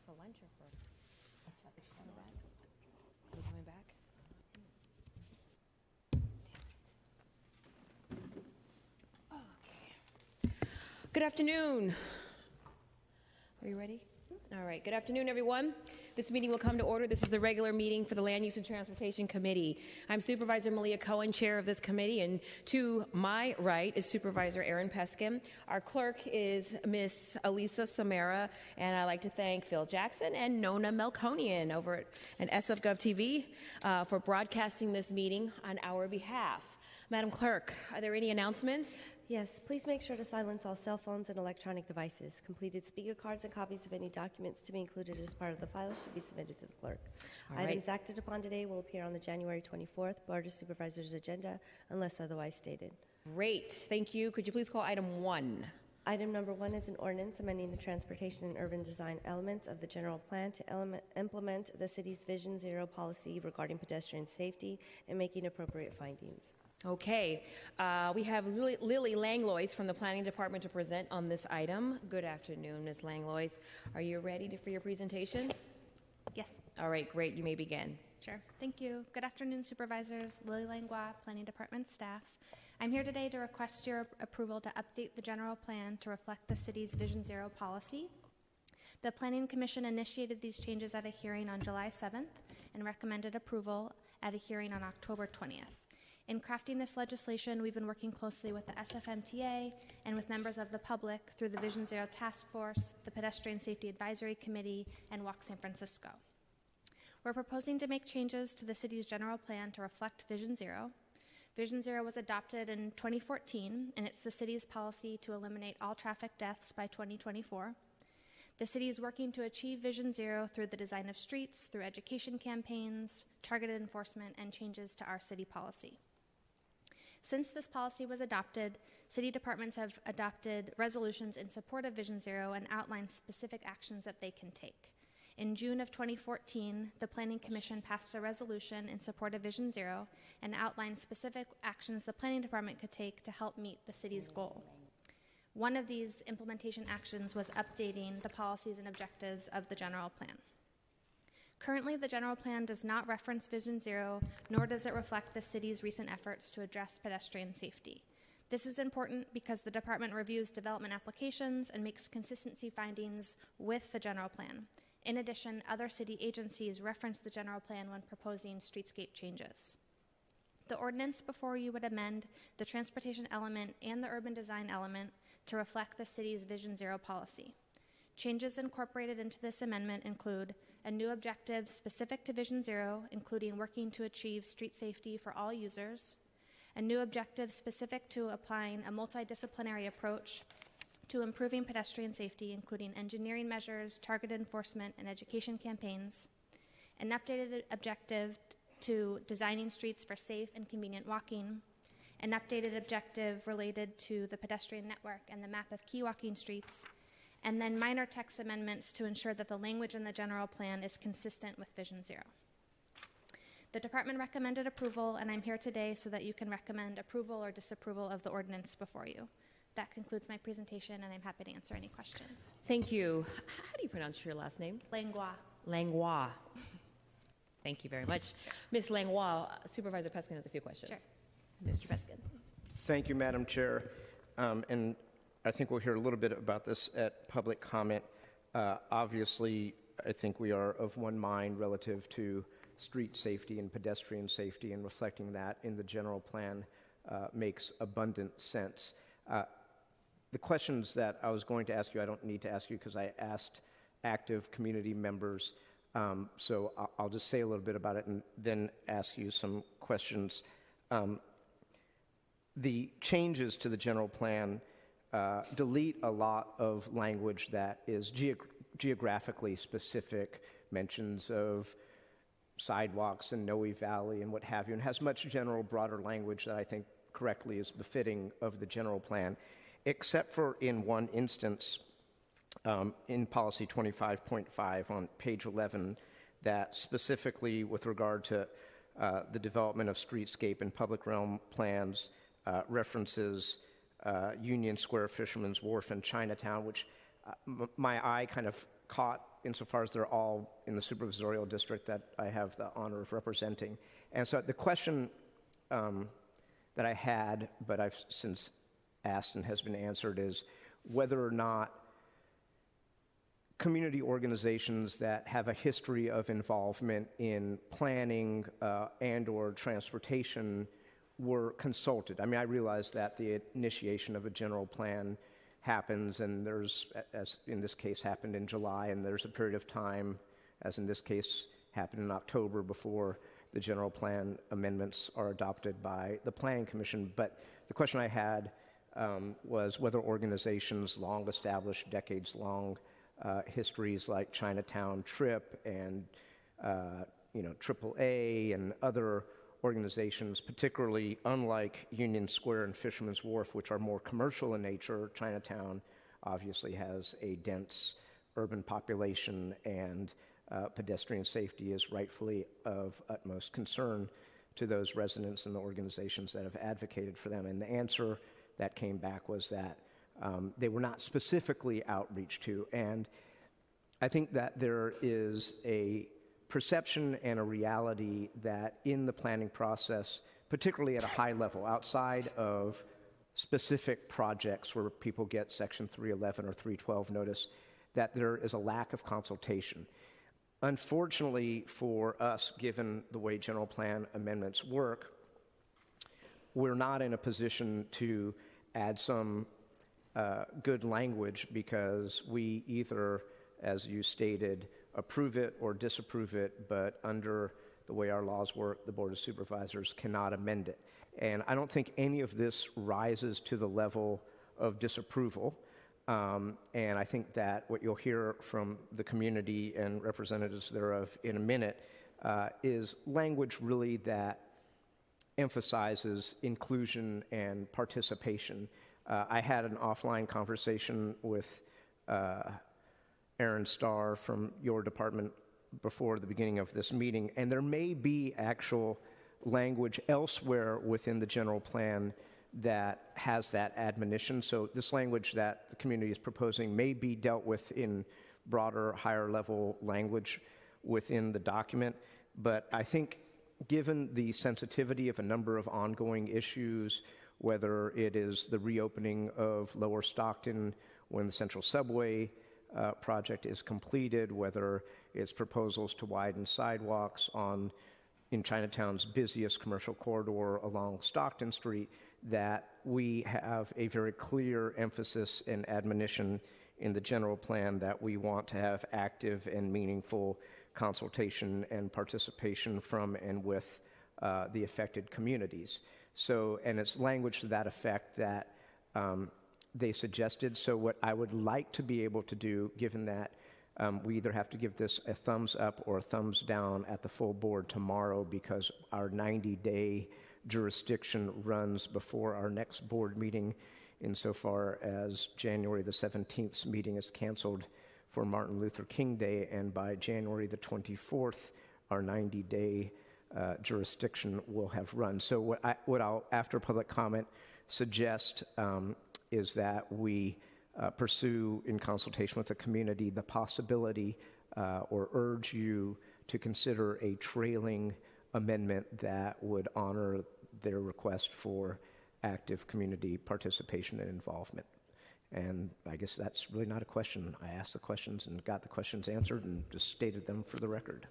for lunch or for a tub? Is she coming back? Are we coming back? Okay. Good afternoon. Are you ready? All right. Good afternoon, everyone. This meeting will come to order. This is the regular meeting for the Land Use and Transportation Committee. I'm Supervisor Malia Cohen, chair of this committee, and to my right is Supervisor Aaron Peskin. Our clerk is Miss Elisa Samara, and I'd like to thank Phil Jackson and Nona Melkonian over at SFGov TV for broadcasting this meeting on our behalf. Madam Clerk, are there any announcements? Yes, please make sure to silence all cell phones and electronic devices. Completed speaker cards and copies of any documents to be included as part of the file should be submitted to the clerk. Items acted upon today will appear on the January 24th Board of Supervisors agenda unless otherwise stated. Great, thank you. Could you please call item 1? Item number 1 is an ordinance amending the transportation and urban design elements of the general plan to implement the city's Vision Zero policy regarding pedestrian safety and making appropriate findings. Okay, we have Lily Langlois from the Planning Department to present on this item. Good afternoon, Ms. Langlois. Are you ready for your presentation? Yes. All right, great. You may begin. Sure. Thank you. Good afternoon, supervisors. Lily Langlois, Planning Department staff. I'm here today to request your approval to update the general plan to reflect the city's Vision Zero policy. The Planning Commission initiated these changes at a hearing on July 7th and recommended approval at a hearing on October 20th. In crafting this legislation, we've been working closely with the SFMTA and with members of the public through the Vision Zero Task Force, the Pedestrian Safety Advisory Committee, and Walk San Francisco. We're proposing to make changes to the city's general plan to reflect Vision Zero. Vision Zero was adopted in 2014, and it's the city's policy to eliminate all traffic deaths by 2024. The city is working to achieve Vision Zero through the design of streets, through education campaigns, targeted enforcement, and changes to our city policy. Since this policy was adopted, city departments have adopted resolutions in support of Vision Zero and outlined specific actions that they can take. In June of 2014, the Planning Commission passed a resolution in support of Vision Zero and outlined specific actions the Planning Department could take to help meet the city's goal. One of these implementation actions was updating the policies and objectives of the general plan. Currently, the general plan does not reference Vision Zero, nor does it reflect the city's recent efforts to address pedestrian safety. This is important because the department reviews development applications and makes consistency findings with the general plan. In addition, other city agencies reference the general plan when proposing streetscape changes. The ordinance before you would amend the transportation element and the urban design element to reflect the city's Vision Zero policy. Changes incorporated into this amendment include a new objective specific to Vision Zero, including working to achieve street safety for all users, a new objective specific to applying a multidisciplinary approach to improving pedestrian safety, including engineering measures, targeted enforcement, and education campaigns, an updated objective to designing streets for safe and convenient walking, an updated objective related to the pedestrian network and the map of key walking streets, and then minor text amendments to ensure that the language in the general plan is consistent with Vision Zero. The department recommended approval, and I'm here today so that you can recommend approval or disapproval of the ordinance before you. That concludes my presentation, and I'm happy to answer any questions. Thank you. How do you pronounce your last name? Langlois. Langlois. Thank you very much. Ms. Langlois, Supervisor Peskin has a few questions. Sure. Mr. Peskin. Thank you, Madam Chair. And I think we'll hear a little bit about this at public comment. Obviously, I think we are of one mind relative to street safety and pedestrian safety, and reflecting that in the general plan makes abundant sense. The questions that I was going to ask you, I don't need to ask you because I asked active community members, so I'll just say a little bit about it and then ask you some questions. The changes to the general plan delete a lot of language that is geographically specific, mentions of sidewalks and Noe Valley and what have you, and has much general, broader language that I think correctly is befitting of the general plan, except for in one instance in Policy 25.5 on page 11 that specifically with regard to the development of streetscape and public realm plans references Union Square, Fisherman's Wharf, and Chinatown, which my eye kind of caught insofar as they're all in the supervisorial district that I have the honor of representing. And so the question that I had, but I've since asked and has been answered, is whether or not community organizations that have a history of involvement in planning and or transportation were consulted. I mean, I realize that the initiation of a general plan happens, and there's, as in this case happened in July, and there's a period of time, as in this case happened in October, before the general plan amendments are adopted by the Planning Commission. But the question I had was whether organizations, long established, decades-long histories like Chinatown Trip and AAA and other organizations, particularly unlike Union Square and Fisherman's Wharf, which are more commercial in nature. Chinatown obviously has a dense urban population, and pedestrian safety is rightfully of utmost concern to those residents and the organizations that have advocated for them. And the answer that came back was that they were not specifically outreach to. And I think that there is a perception and a reality that in the planning process, particularly at a high level, outside of specific projects where people get Section 311 or 312 notice, that there is a lack of consultation. Unfortunately for us, given the way general plan amendments work, we're not in a position to add some good language, because we either, as you stated, approve it or disapprove it, but under the way our laws work, the Board of Supervisors cannot amend it. And I don't think any of this rises to the level of disapproval. And I think that what you'll hear from the community and representatives thereof in a minute is language really that emphasizes inclusion and participation. I had an offline conversation with Aaron Starr from your department before the beginning of this meeting, and there may be actual language elsewhere within the general plan that has that admonition. So this language that the community is proposing may be dealt with in broader, higher level language within the document. But I think given the sensitivity of a number of ongoing issues, whether it is the reopening of Lower Stockton when the Central Subway project is completed, whether it's proposals to widen sidewalks in Chinatown's busiest commercial corridor along Stockton Street, that we have a very clear emphasis and admonition in the general plan that we want to have active and meaningful consultation and participation from and with the affected communities. So, and it's language to that effect that they suggested. So what I would like to be able to do, given that we either have to give this a thumbs up or a thumbs down at the full board tomorrow, because our 90-day jurisdiction runs before our next board meeting, insofar as January the 17th's meeting is canceled for Martin Luther King Day, and by January the 24th, our 90-day jurisdiction will have run. So what I'll, after public comment, suggest is that we pursue, in consultation with the community, the possibility or urge you to consider a trailing amendment that would honor their request for active community participation and involvement. And I guess that's really not a question. I asked the questions and got the questions answered and just stated them for the record.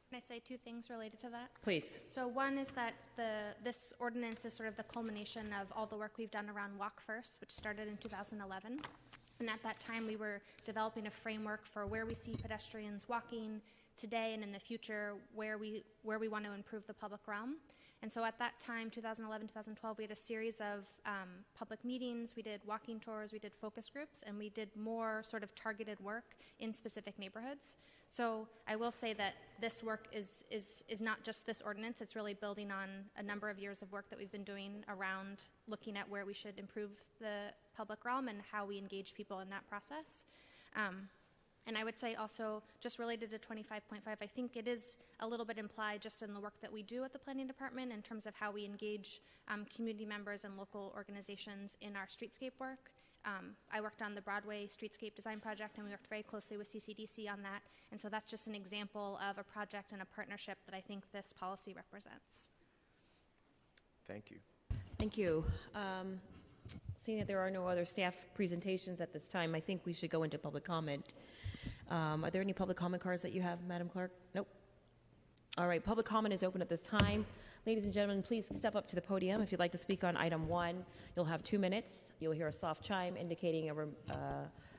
Can I say two things related to that? Please. So one is that this ordinance is sort of the culmination of all the work we've done around Walk First, which started in 2011. And at that time, we were developing a framework for where we see pedestrians walking today and in the future, where we want to improve the public realm. And so at that time, 2011, 2012, we had a series of public meetings, we did walking tours, we did focus groups, and we did more sort of targeted work in specific neighborhoods. So I will say that this work is not just this ordinance, it's really building on a number of years of work that we've been doing around looking at where we should improve the public realm and how we engage people in that process. And I would say also, just related to 25.5, I think it is a little bit implied just in the work that we do at the Planning Department in terms of how we engage community members and local organizations in our streetscape work. I worked on the Broadway Streetscape Design Project, and we worked very closely with CCDC on that. And so that's just an example of a project and a partnership that I think this policy represents. Thank you. Thank you. Seeing that there are no other staff presentations at this time, I think we should go into public comment. Are there any public comment cards that you have, Madam Clerk? Nope. All right, public comment is open at this time. Ladies and gentlemen, please step up to the podium. If you'd like to speak on item 1, you'll have 2 minutes. You'll hear a soft chime indicating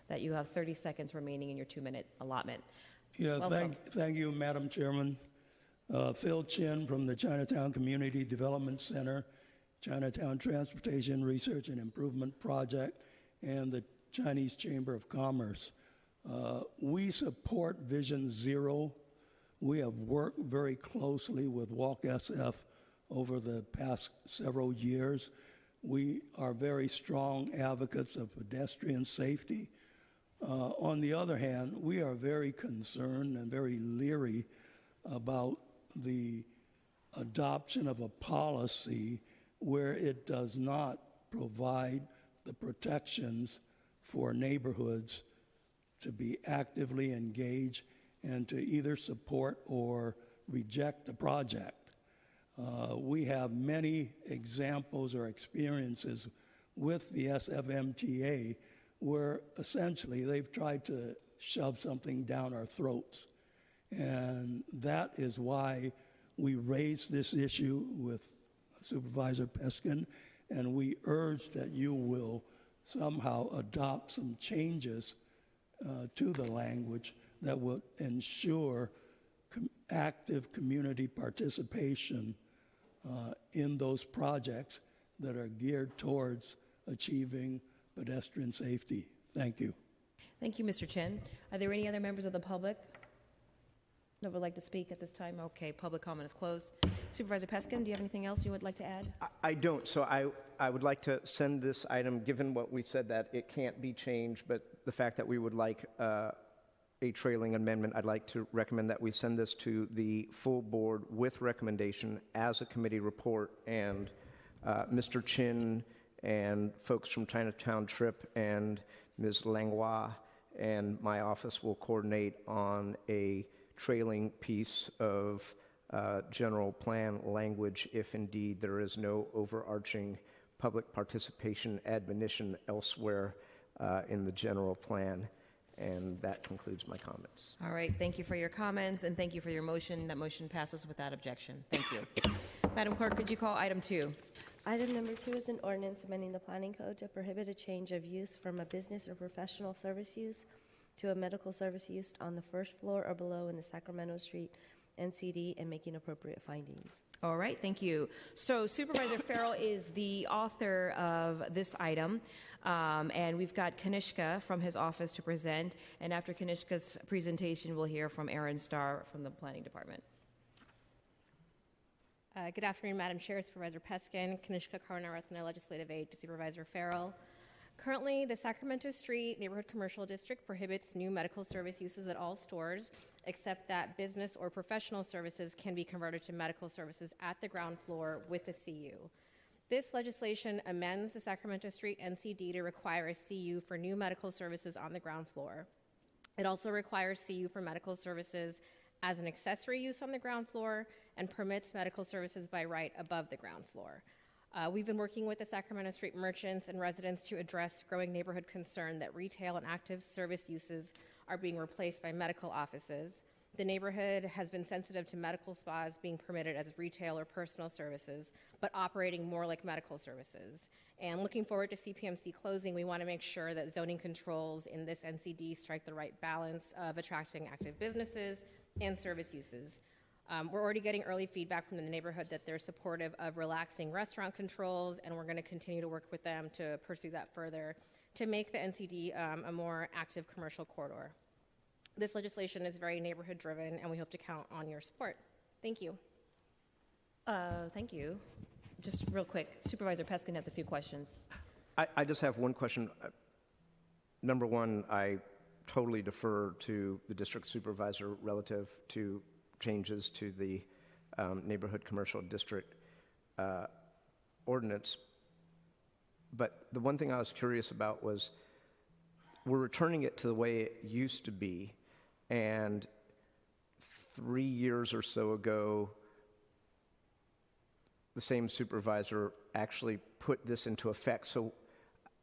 that you have 30 seconds remaining in your 2-minute allotment. Yeah, thank you, Madam Chairman. Phil Chin from the Chinatown Community Development Center, Chinatown Transportation Research and Improvement Project, and the Chinese Chamber of Commerce. We support Vision Zero. We have worked very closely with Walk SF over the past several years. We are very strong advocates of pedestrian safety. On the other hand, we are very concerned and very leery about the adoption of a policy where it does not provide the protections for neighborhoods to be actively engaged and to either support or reject the project. We have many examples or experiences with the SFMTA where essentially they've tried to shove something down our throats. And that is why we raised this issue with Supervisor Peskin, and we urge that you will somehow adopt some changes to the language that would ensure active community participation in those projects that are geared towards achieving pedestrian safety. Thank you. Thank you, Mr. Chen. Are there any other members of the public that would like to speak at this time? Okay, public comment is closed. Supervisor Peskin, do you have anything else you would like to add? I don't. So I would like to send this item, given what we said that it can't be changed, but the fact that we would like a trailing amendment, I'd like to recommend that we send this to the full board with recommendation as a committee report, and Mr. Chin and folks from Chinatown Trip and Ms. Langlois and my office will coordinate on a trailing piece of general plan language if indeed there is no overarching public participation admonition elsewhere in the general plan. And that concludes my comments. All right, thank you for your comments, and thank you for your motion. That motion passes without objection. Thank you. Madam Clerk, could you call item 2? Item number 2 is an ordinance amending the planning code to prohibit a change of use from a business or professional service use to a medical service use on the first floor or below in the Sacramento Street NCD and making appropriate findings. All right, thank you. So Supervisor Farrell is the author of this item, and we've got Kanishka from his office to present, and after Kanishka's presentation, we'll hear from Aaron Starr from the Planning Department. Good afternoon, Madam Chair, Supervisor Peskin, Kanishka Karunaratne, Legislative Aide to Supervisor Farrell. Currently, the Sacramento Street Neighborhood Commercial District prohibits new medical service uses at all stores, except that business or professional services can be converted to medical services at the ground floor with a CU. This legislation amends the Sacramento Street NCD to require a CU for new medical services on the ground floor. It also requires CU for medical services as an accessory use on the ground floor and permits medical services by right above the ground floor. We've been working with the Sacramento Street merchants and residents to address growing neighborhood concern that retail and active service uses are being replaced by medical offices. The neighborhood has been sensitive to medical spas being permitted as retail or personal services, but operating more like medical services. And looking forward to CPMC closing, we want to make sure that zoning controls in this NCD strike the right balance of attracting active businesses and service uses. We're already getting early feedback from the neighborhood that they're supportive of relaxing restaurant controls, and we're going to continue to work with them to pursue that further to make the NCD a more active commercial corridor. This legislation is very neighborhood driven, and we hope to count on your support. Thank you. Thank you. Just real quick, Supervisor Peskin has a few questions. I just have one question. Number one, I totally defer to the district supervisor relative to changes to the neighborhood commercial district ordinance. But the one thing I was curious about was we're returning it to the way it used to be, and 3 years or so ago, the same supervisor actually put this into effect. So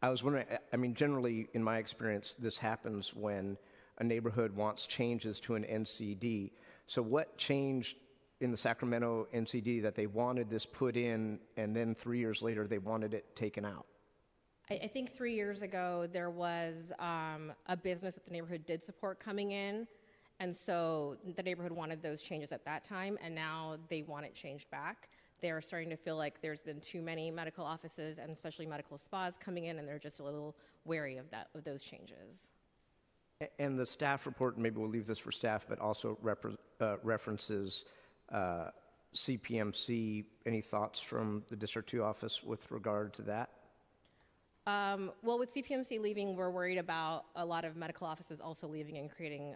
I was wondering, I mean, generally, in my experience, this happens when a neighborhood wants changes to an NCD. So what changed in the Sacramento NCD that they wanted this put in, and then 3 years later, they wanted it taken out? I think 3 years ago, there was a business that the neighborhood did support coming in, and so the neighborhood wanted those changes at that time, and now they want it changed back. They're starting to feel like there's been too many medical offices and especially medical spas coming in, and they're just a little wary of those changes. And the staff report, maybe we'll leave this for staff, but also references CPMC. Any thoughts from the District 2 office with regard to that? Well, with CPMC leaving, we're worried about a lot of medical offices also leaving and creating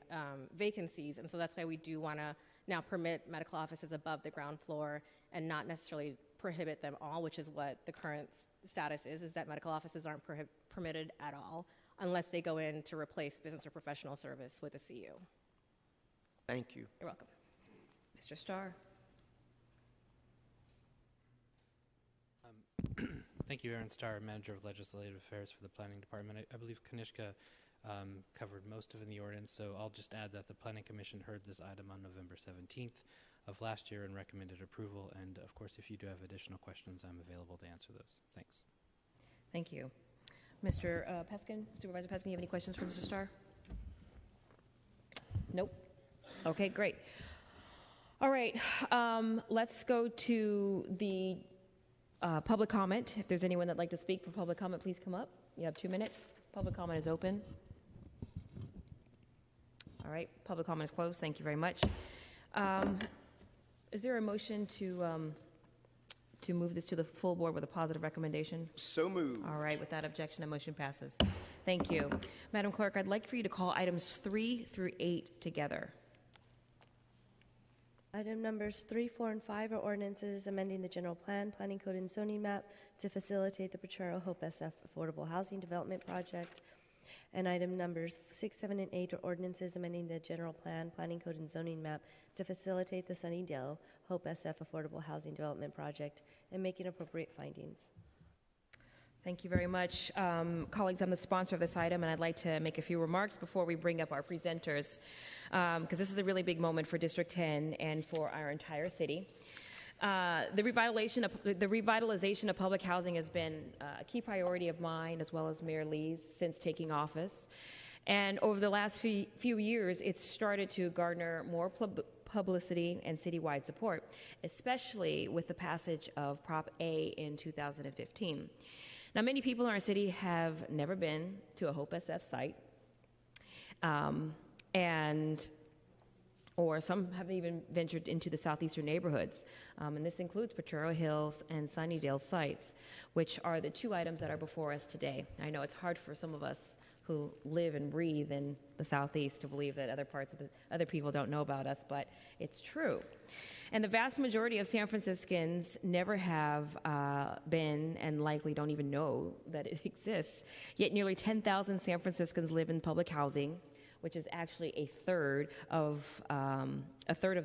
vacancies, and so that's why we do want to now permit medical offices above the ground floor and not necessarily prohibit them all, which is what the current status is that medical offices aren't permitted at all unless they go in to replace business or professional service with a CU. Thank you. You're welcome. Mr. Starr. Thank you, Aaron Starr, Manager of Legislative Affairs for the Planning Department. I believe Kanishka covered most of it in the ordinance, so I'll just add that the Planning Commission heard this item on November 17th of last year and recommended approval. And of course, if you do have additional questions, I'm available to answer those. Thanks. Thank you. Mr. Peskin, Supervisor Peskin, you have any questions for Mr. Starr? Nope. Okay, great. All right, let's go to the public comment. If there's anyone that'd like to speak for public comment, please come up. You have 2 minutes. Public comment is open. All right, public comment is closed. Thank you very much. Is there a motion to move this to the full board with a positive recommendation? So moved. All right, without objection, the motion passes. Thank you. Madam Clerk, I'd like for you to call items 3 through 8 together. Item numbers 3, 4, and 5 are ordinances amending the general plan, planning code, and zoning map to facilitate the Potrero Hope SF Affordable Housing Development Project. And item numbers 6, 7, and 8 are ordinances amending the general plan, planning code, and zoning map to facilitate the Sunnydale Hope SF Affordable Housing Development Project and making appropriate findings. Thank you very much. Colleagues, I'm the sponsor of this item, and I'd like to make a few remarks before we bring up our presenters, because this is a really big moment for District 10 and for our entire city. The revitalization of public housing has been a key priority of mine, as well as Mayor Lee's, since taking office. And over the last few years, it's started to garner more publicity and citywide support, especially with the passage of Prop A in 2015. Now, many people in our city have never been to a Hope SF site, or some haven't even ventured into the southeastern neighborhoods. And this includes Potrero Hills and Sunnydale sites, which are the 2 items that are before us today. I know it's hard for some of us who live and breathe in the southeast to believe that other people don't know about us, but it's true. And the vast majority of San Franciscans never have been and likely don't even know that it exists. Yet nearly 10,000 San Franciscans live in public housing, which is actually a third of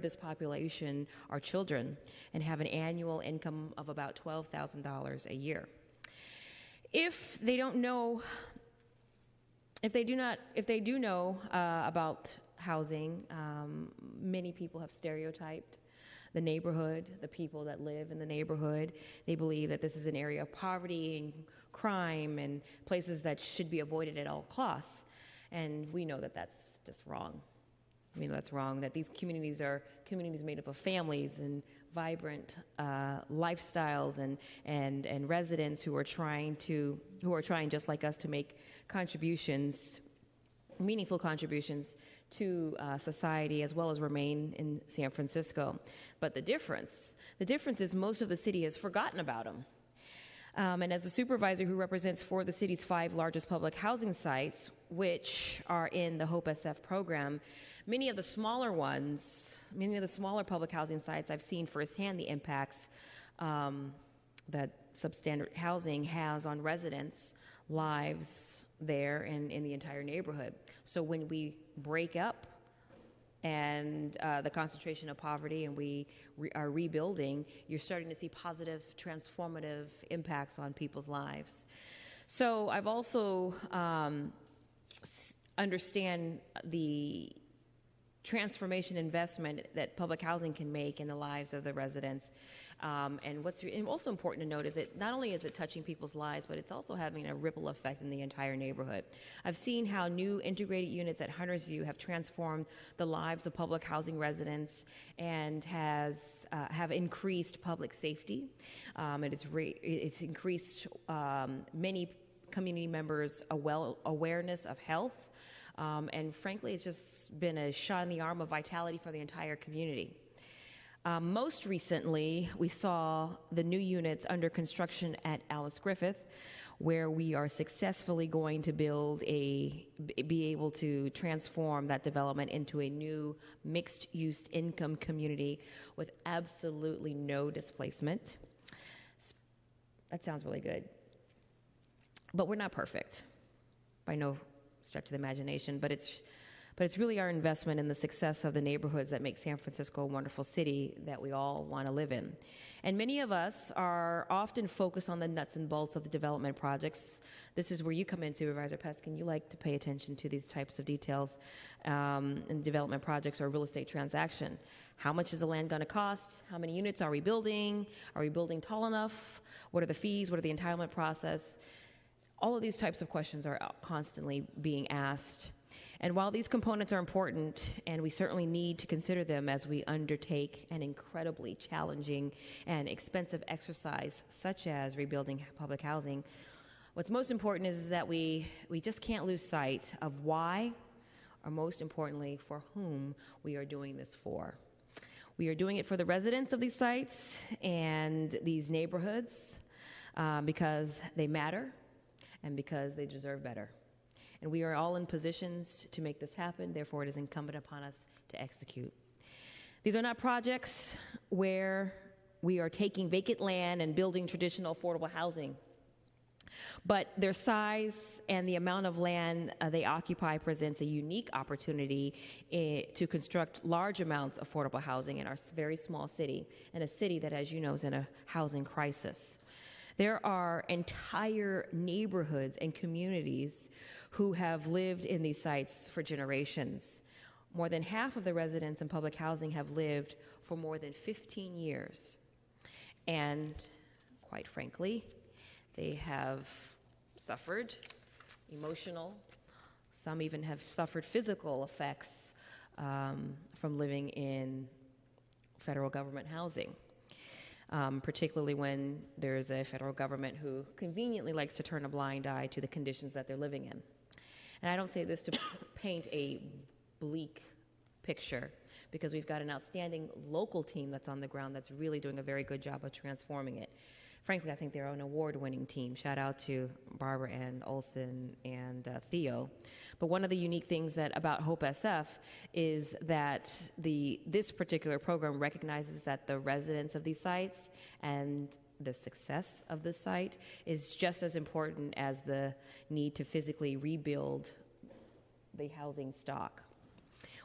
this population are children and have an annual income of about $12,000 a year. If they do know about housing, many people have stereotyped the neighborhood, the people that live in the neighborhood. They believe that this is an area of poverty and crime and places that should be avoided at all costs. And we know that that's just wrong. We know that's wrong, that these communities are communities made up of families and vibrant lifestyles and residents who are trying just like us to make contributions, meaningful contributions to society, as well as remain in San Francisco. But the difference is most of the city has forgotten about them. And as a supervisor who represents 4 of the city's 5 largest public housing sites, which are in the Hope SF program, many of the smaller public housing sites, I've seen firsthand the impacts that substandard housing has on residents' lives there and in the entire neighborhood. So when we break up and the concentration of poverty and we are rebuilding, you're starting to see positive, transformative impacts on people's lives. So I've also understand the transformation investment that public housing can make in the lives of the residents. And what's also important to note is that not only is it touching people's lives, but it's also having a ripple effect in the entire neighborhood. I've seen how new integrated units at Hunters View have transformed the lives of public housing residents and have increased public safety. It's increased many community members' awareness of health. And frankly, it's just been a shot in the arm of vitality for the entire community. Most recently, we saw the new units under construction at Alice Griffith, where we are successfully going to be able to transform that development into a new mixed-use income community with absolutely no displacement. That sounds really good. But we're not perfect, by no stretch of the imagination, but it's really our investment in the success of the neighborhoods that make San Francisco a wonderful city that we all want to live in. And many of us are often focused on the nuts and bolts of the development projects. This is where you come in, Supervisor Peskin. You like to pay attention to these types of details in development projects or real estate transaction. How much is the land going to cost? How many units are we building? Are we building tall enough? What are the fees? What are the entitlement process? All of these types of questions are constantly being asked. And while these components are important, and we certainly need to consider them as we undertake an incredibly challenging and expensive exercise, such as rebuilding public housing, what's most important is that we just can't lose sight of why, or most importantly, for whom we are doing this for. We are doing it for the residents of these sites and these neighborhoods because they matter, and because they deserve better. And we are all in positions to make this happen, therefore it is incumbent upon us to execute. These are not projects where we are taking vacant land and building traditional affordable housing, but their size and the amount of land they occupy presents a unique opportunity to construct large amounts of affordable housing in our very small city, and a city that, as you know, is in a housing crisis. There are entire neighborhoods and communities who have lived in these sites for generations. More than half of the residents in public housing have lived for more than 15 years. And quite frankly, they have suffered emotional, some even have suffered physical effects from living in federal government housing. Particularly when there's a federal government who conveniently likes to turn a blind eye to the conditions that they're living in. And I don't say this to paint a bleak picture, because we've got an outstanding local team that's on the ground that's really doing a very good job of transforming it. Frankly, I think they're an award-winning team. Shout out to Barbara and Olson and Theo. But one of the unique things about Hope SF is that this particular program recognizes that the residents of these sites and the success of the site is just as important as the need to physically rebuild the housing stock.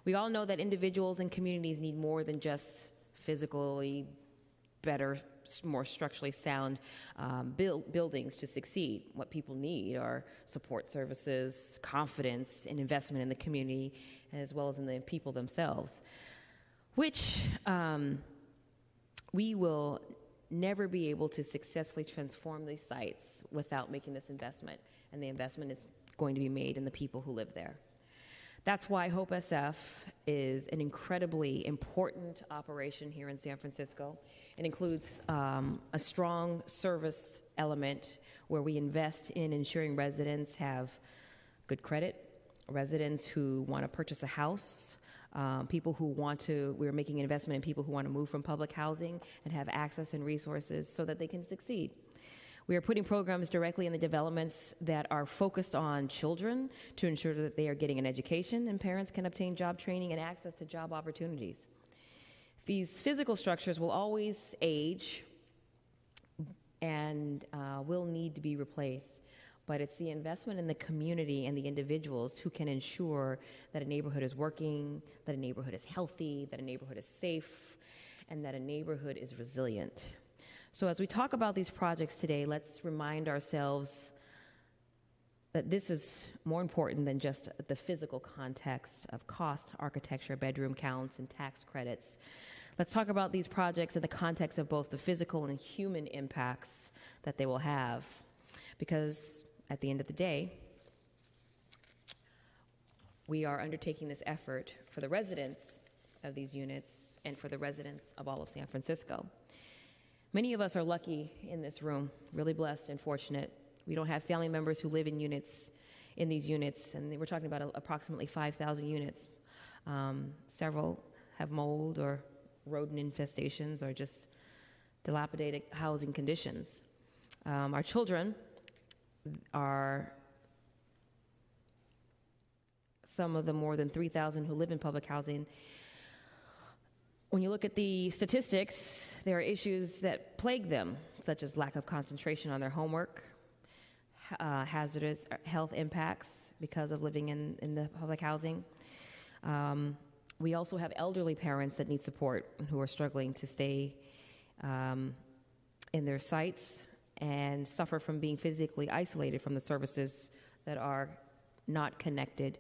We all know that individuals and communities need more than just physically better, more structurally sound buildings to succeed. What people need are support services, confidence, and investment in the community, as well as in the people themselves, which we will never be able to successfully transform these sites without making this investment, and the investment is going to be made in the people who live there. That's why Hope SF is an incredibly important operation here in San Francisco. It includes a strong service element where we invest in ensuring residents have good credit, residents who want to purchase a house, we're making an investment in people who want to move from public housing and have access and resources so that they can succeed. We are putting programs directly in the developments that are focused on children to ensure that they are getting an education and parents can obtain job training and access to job opportunities. These physical structures will always age, and will need to be replaced. But it's the investment in the community and the individuals who can ensure that a neighborhood is working, that a neighborhood is healthy, that a neighborhood is safe, and that a neighborhood is resilient. So as we talk about these projects today, let's remind ourselves that this is more important than just the physical context of cost, architecture, bedroom counts, and tax credits. Let's talk about these projects in the context of both the physical and human impacts that they will have. Because at the end of the day, we are undertaking this effort for the residents of these units and for the residents of all of San Francisco. Many of us are lucky in this room, really blessed and fortunate. We don't have family members who live in these units, and we're talking about approximately 5,000 units. Several have mold or rodent infestations or just dilapidated housing conditions. Our children are some of the more than 3,000 who live in public housing. When you look at the statistics, there are issues that plague them, such as lack of concentration on their homework, hazardous health impacts because of living in the public housing. We also have elderly parents that need support who are struggling to stay in their sites and suffer from being physically isolated from the services that are not connected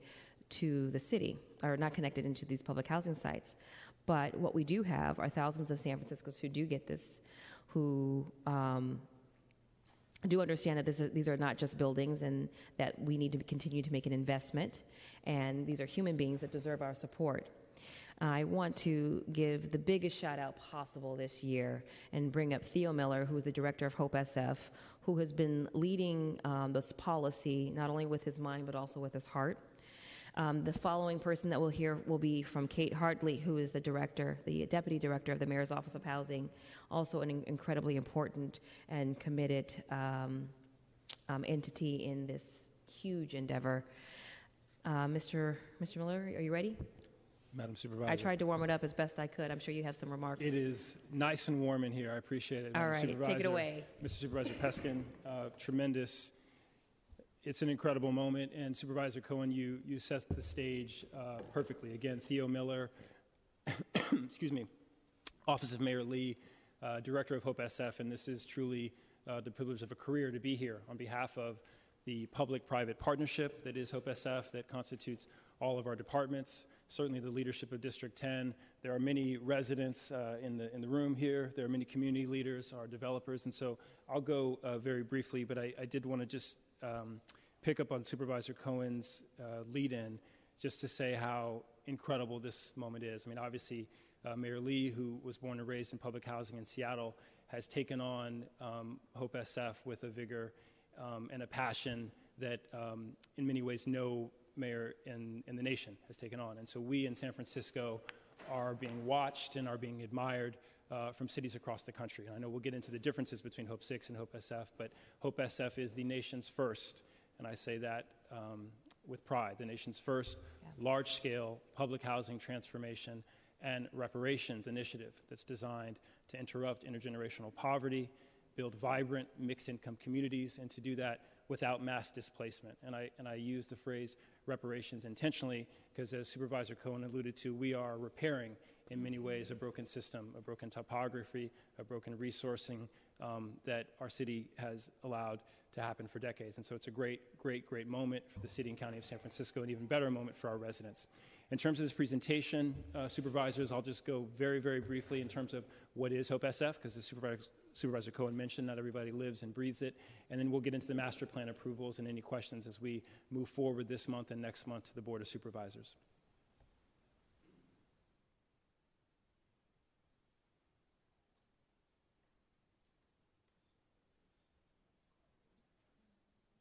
to the city, or not connected into these public housing sites. But what we do have are thousands of San Franciscans who do get this, who do understand that these are not just buildings and that we need to continue to make an investment, and these are human beings that deserve our support. I want to give the biggest shout out possible this year and bring up Theo Miller, who is the director of Hope SF, who has been leading this policy not only with his mind but also with his heart. The following person that we'll hear will be from Kate Hartley, who is the deputy director of the Mayor's Office of Housing, also an incredibly important and committed entity in this huge endeavor. Mr. Miller, are you ready? Madam Supervisor. I tried to warm it up as best I could. I'm sure you have some remarks. It is nice and warm in here. I appreciate it. All Madam right, Supervisor. take it away. Mr. Supervisor Peskin, tremendous. It's an incredible moment, and Supervisor Cohen, you set the stage perfectly. Again, Theo Miller, excuse me, Office of Mayor Lee, Director of Hope SF, and this is truly the privilege of a career to be here on behalf of the public-private partnership that is Hope SF, that constitutes all of our departments, certainly the leadership of District 10. There are many residents in the room here. There are many community leaders, our developers, and so I'll go very briefly, but I did want to just pick up on Supervisor Cohen's lead-in just to say how incredible this moment is. I mean, obviously, Mayor Lee, who was born and raised in public housing in Seattle, has taken on Hope SF with a vigor and a passion that in many ways no mayor in the nation has taken on. And so we in San Francisco are being watched and are being admired from cities across the country. And I know we'll get into the differences between Hope 6 and Hope SF, but Hope SF is the nation's first, and I say that with pride, the nation's first large-scale public housing transformation and reparations initiative that's designed to interrupt intergenerational poverty, build vibrant mixed-income communities, and to do that without mass displacement. And I use the phrase reparations intentionally because, as Supervisor Cohen alluded to, we are repairing in many ways a broken system, a broken topography, a broken resourcing that our city has allowed to happen for decades. And so it's a great, great, great moment for the city and county of San Francisco, and even better moment for our residents. In terms of this presentation, supervisors, I'll just go very, very briefly in terms of what is Hope SF, because the Supervisor Cohen mentioned not everybody lives and breathes it, and then we'll get into the master plan approvals and any questions as we move forward this month and next month to the Board of Supervisors.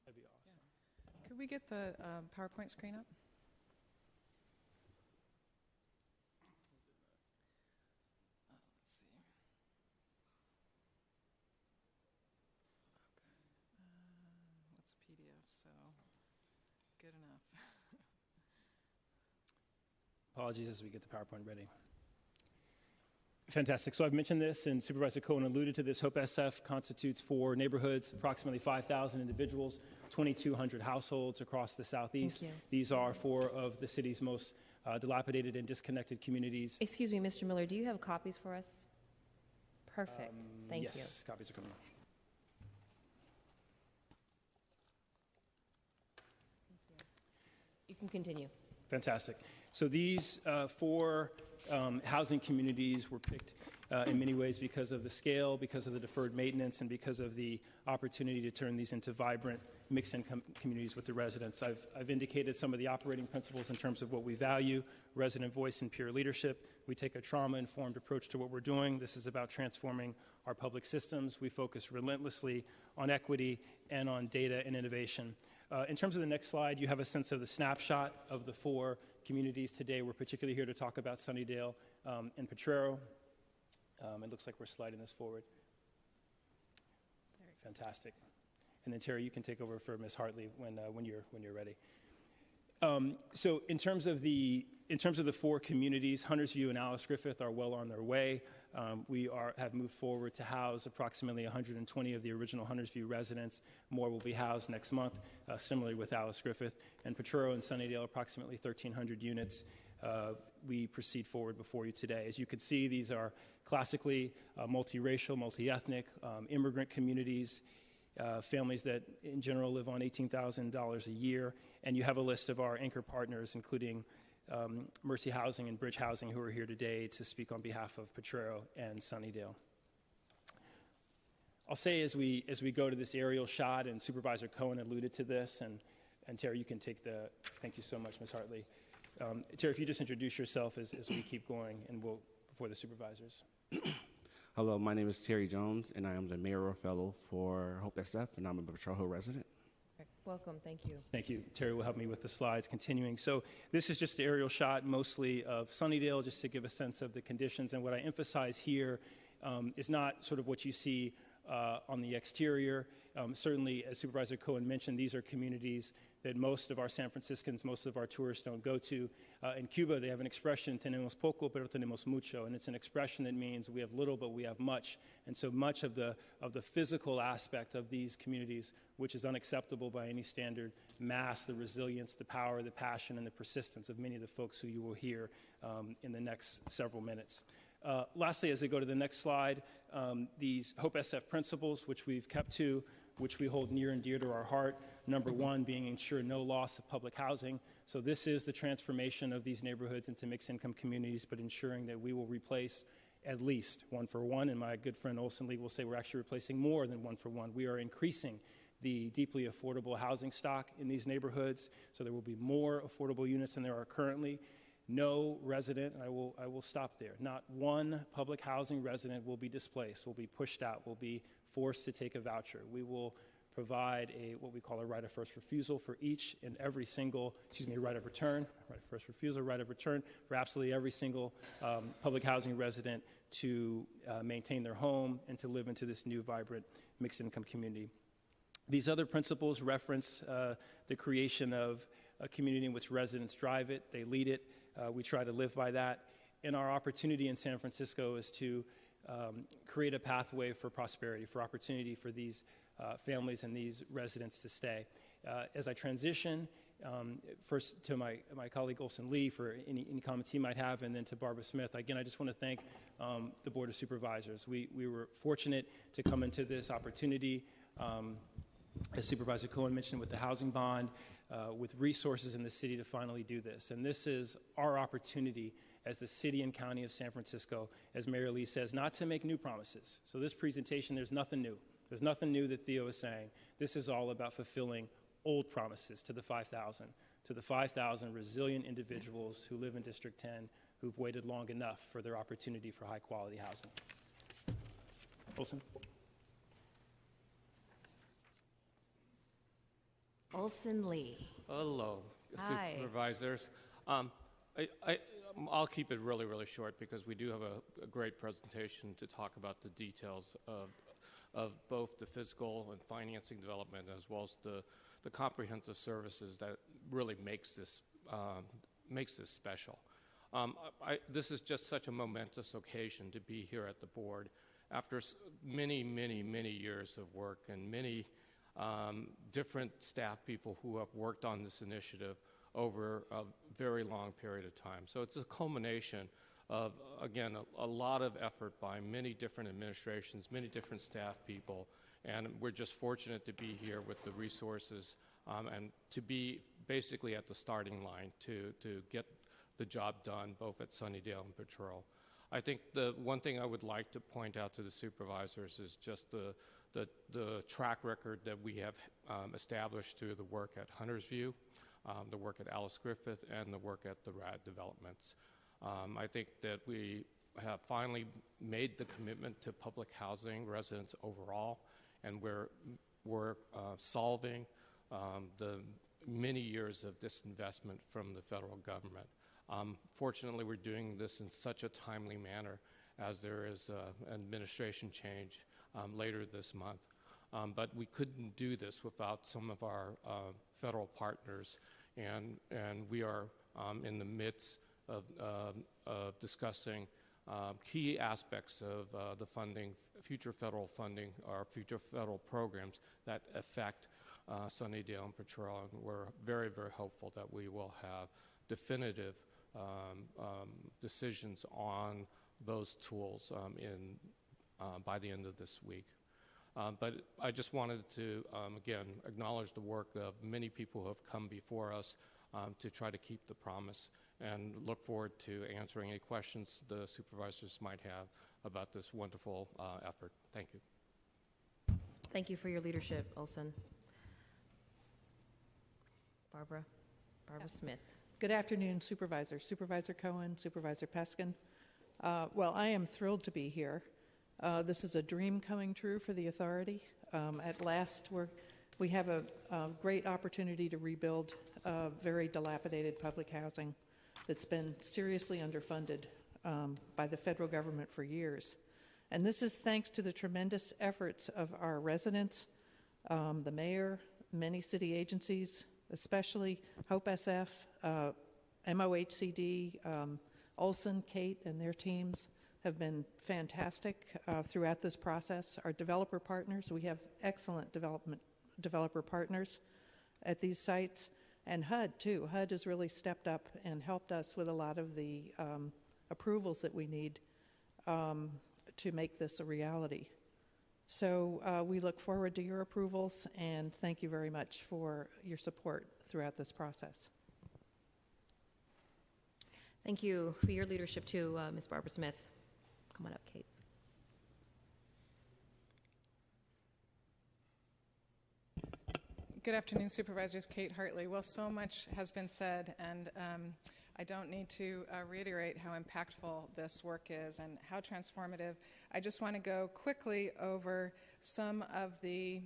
That'd be awesome. Yeah. Could we get the PowerPoint screen up? Let's see. Okay. What's a PDF? So good enough. Apologies as we get the PowerPoint ready. Fantastic. So I've mentioned this, and Supervisor Cohen alluded to this. Hope SF constitutes 4 neighborhoods, approximately 5,000 individuals, 2,200 households across the Southeast. Thank you. These are 4 of the city's most dilapidated and disconnected communities. Excuse me, Mr. Miller, do you have copies for us? Perfect. Thank you. Yes, copies are coming. You can continue. Fantastic. So these 4 housing communities were picked in many ways because of the scale, because of the deferred maintenance, and because of the opportunity to turn these into vibrant mixed-income communities with the residents. I've indicated some of the operating principles in terms of what we value: resident voice and peer leadership. We take a trauma-informed approach to what we're doing. This is about transforming our public systems. We focus relentlessly on equity and on data and innovation. In terms of the next slide, you have a sense of the snapshot of the 4 communities today. We're particularly here to talk about Sunnydale and Potrero. It looks like we're sliding this forward. Fantastic. And then Terry, you can take over for Ms. Hartley when you're ready. So in terms of the 4 communities, Huntersview and Alice Griffith are well on their way. We have moved forward to house approximately 120 of the original Huntersview residents. More will be housed next month, similarly with Alice Griffith. And Potrero and Sunnydale, approximately 1,300 units. We proceed forward before you today. As you can see, these are classically multiracial, multi-ethnic, immigrant communities, families that in general live on $18,000 a year. And you have a list of our anchor partners, including Mercy Housing and Bridge Housing, who are here today to speak on behalf of Potrero and Sunnydale. I'll say as we go to this aerial shot, and Supervisor Cohen alluded to this, and Terry, you can take thank you so much, Ms. Hartley. Terry, if you just introduce yourself as we keep going, and before the supervisors. Hello, my name is Terry Jones, and I am the mayoral fellow for Hope SF, and I'm a Potrero Hill resident. Welcome. Thank you. Thank you. Terry will help me with the slides continuing. So this is just an aerial shot mostly of Sunnydale, just to give a sense of the conditions. And what I emphasize here is not sort of what you see on the exterior. Certainly, as Supervisor Cohen mentioned, these are communities that most of our San Franciscans, most of our tourists don't go to. In Cuba, they have an expression, tenemos poco, pero tenemos mucho, and it's an expression that means we have little, but we have much. And so much of the physical aspect of these communities, which is unacceptable by any standard, mask the resilience, the power, the passion, and the persistence of many of the folks who you will hear in the next several minutes. Lastly, as I go to the next slide, these Hope SF principles, which we've kept to, which we hold near and dear to our heart. Number 1 being ensure no loss of public housing. So this is the transformation of these neighborhoods into mixed-income communities, but ensuring that we will replace at least 1-for-1. And my good friend Olson Lee will say we're actually replacing more than 1-for-1. We are increasing the deeply affordable housing stock in these neighborhoods, so there will be more affordable units than there are currently. No resident, and I will stop there, not one public housing resident will be displaced, will be pushed out, will be forced to take a voucher. We will provide what we call a right of first refusal for each and every single, right of return for absolutely every single public housing resident to maintain their home and to live into this new, vibrant, mixed-income community. These other principles reference the creation of a community in which residents drive it, they lead it. We try to live by that. And our opportunity in San Francisco is to create a pathway for prosperity, for opportunity for these families and these residents to stay. As I transition, first to my colleague Olson Lee for any comments he might have, and then to Barbara Smith. Again, I just want to thank the Board of Supervisors. We were fortunate to come into this opportunity, as Supervisor Cohen mentioned, with the housing bond, with resources in the city to finally do this. And this is our opportunity as the city and county of San Francisco, as Mayor Lee says, not to make new promises. So this presentation, there's nothing new. There's nothing new that Theo is saying. This is all about fulfilling old promises to the 5,000 resilient individuals who live in District 10, who've waited long enough for their opportunity for high-quality housing. Olson? Olson Lee. Hello, Hi. Supervisors. I'll keep it really, really short because we do have a great presentation to talk about the details of both the physical and financing development as well as the comprehensive services that really makes this special. This is just such a momentous occasion to be here at the board after many, many, many years of work and many different staff people who have worked on this initiative over a very long period of time. So it's a culmination of, again, a lot of effort by many different administrations, many different staff people, and we're just fortunate to be here with the resources and to be basically at the starting line to get the job done both at Sunnydale and Petro. I think the one thing I would like to point out to the supervisors is just the track record that we have established through the work at Hunter's View, the work at Alice Griffith, and the work at the RAD developments. I think that we have finally made the commitment to public housing residents overall, and we're solving the many years of disinvestment from the federal government. Fortunately, we're doing this in such a timely manner as there is an administration change later this month. But we couldn't do this without some of our federal partners, and we are in the midst of discussing key aspects of the funding, future federal funding, or future federal programs that affect Sunnydale and Petro. And we're very, very hopeful that we will have definitive decisions on those tools by the end of this week. But I just wanted to, again, acknowledge the work of many people who have come before us to try to keep the promise, and look forward to answering any questions the supervisors might have about this wonderful effort. Thank you. Thank you for your leadership, Olson. Barbara Smith. Good afternoon, Supervisor. Supervisor Cohen, Supervisor Peskin. Well, I am thrilled to be here. This is a dream coming true for the authority. At last, we have a great opportunity to rebuild very dilapidated public housing that's been seriously underfunded by the federal government for years. And this is thanks to the tremendous efforts of our residents, the mayor, many city agencies, especially Hope SF, MOHCD, Olson, Kate, and their teams have been fantastic throughout this process. Our developer partners, we have excellent developer partners at these sites, and HUD too. HUD has really stepped up and helped us with a lot of the approvals that we need to make this a reality. So we look forward to your approvals, and thank you very much for your support throughout this process. Thank you for your leadership too, Ms. Barbara Smith. Come on up, Kate. Good afternoon, Supervisors. Kate Hartley. Well, so much has been said, and I don't need to reiterate how impactful this work is and how transformative. I just want to go quickly over some of the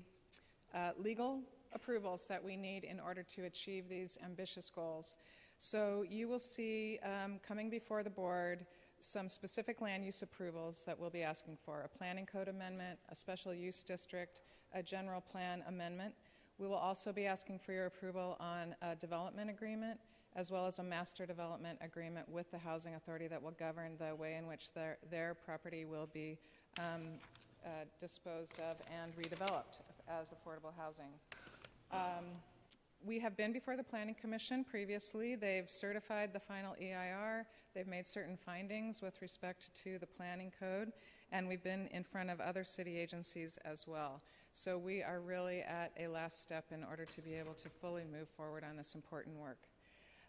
legal approvals that we need in order to achieve these ambitious goals. So you will see coming before the board some specific land use approvals that we'll be asking for: a planning code amendment, a special use district, a general plan amendment. We will also be asking for your approval on a development agreement, as well as a master development agreement with the Housing Authority that will govern the way in which their property will be disposed of and redeveloped as affordable housing. We have been before the Planning Commission previously. They've certified the final EIR. They've made certain findings with respect to the planning code, and we've been in front of other city agencies as well. So we are really at a last step in order to be able to fully move forward on this important work.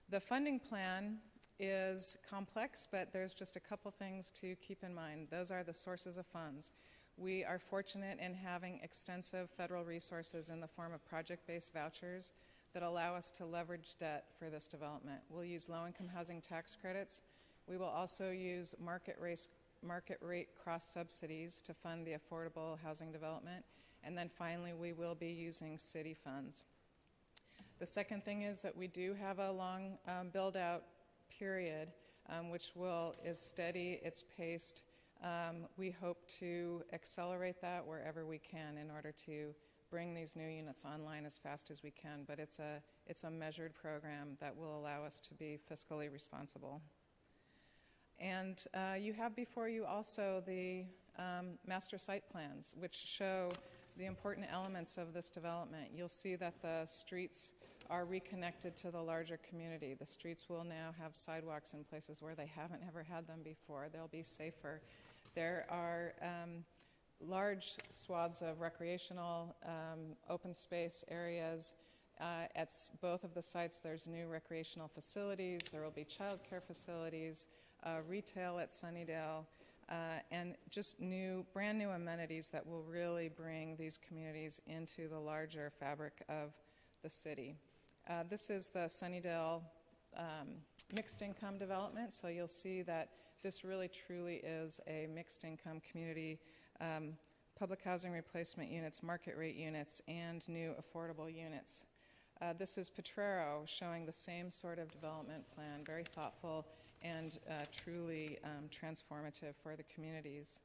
The funding plan is complex, but there's just a couple things to keep in mind. Those are the sources of funds. We are fortunate in having extensive federal resources in the form of project-based vouchers that allow us to leverage debt for this development. We'll use low-income housing tax credits. We will also use market rate cross-subsidies to fund the affordable housing development. And then finally, we will be using city funds. The second thing is that we do have a long build-out period, which is steady, it's paced. We hope to accelerate that wherever we can in order to bring these new units online as fast as we can, but it's a measured program that will allow us to be fiscally responsible. And you have before you also the master site plans, which show the important elements of this development. You'll see that the streets are reconnected to the larger community. The streets will now have sidewalks in places where they haven't ever had them before. They'll be safer. There are large swaths of recreational open space areas. At both of the sites, there's new recreational facilities. There will be child care facilities, retail at Sunnydale, and just brand new amenities that will really bring these communities into the larger fabric of the city. This is the Sunnydale mixed income development, so you'll see that this really truly is a mixed income community, public housing replacement units, market rate units, and new affordable units. This is Potrero showing the same sort of development plan, very thoughtful and truly transformative for the communities.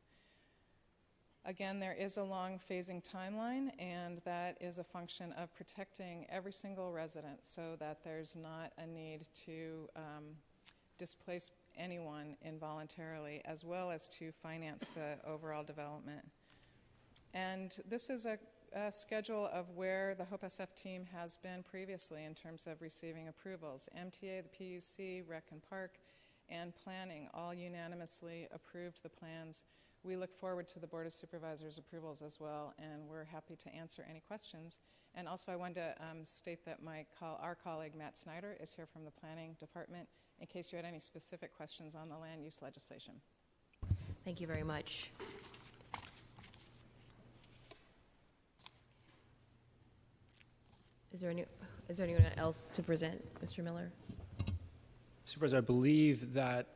Again, there is a long phasing timeline, and that is a function of protecting every single resident so that there's not a need to displace anyone involuntarily, as well as to finance the overall development. And this is a schedule of where the Hope SF team has been previously in terms of receiving approvals. MTA, the PUC, Rec and Park, and Planning all unanimously approved the plans. We look forward to the Board of Supervisors' approvals as well, and we're happy to answer any questions. And also I wanted to state that our colleague Matt Snyder is here from the Planning Department in case you had any specific questions on the land use legislation. Thank you very much. Is there anyone else to present, Mr. Miller? Supervisor, I believe that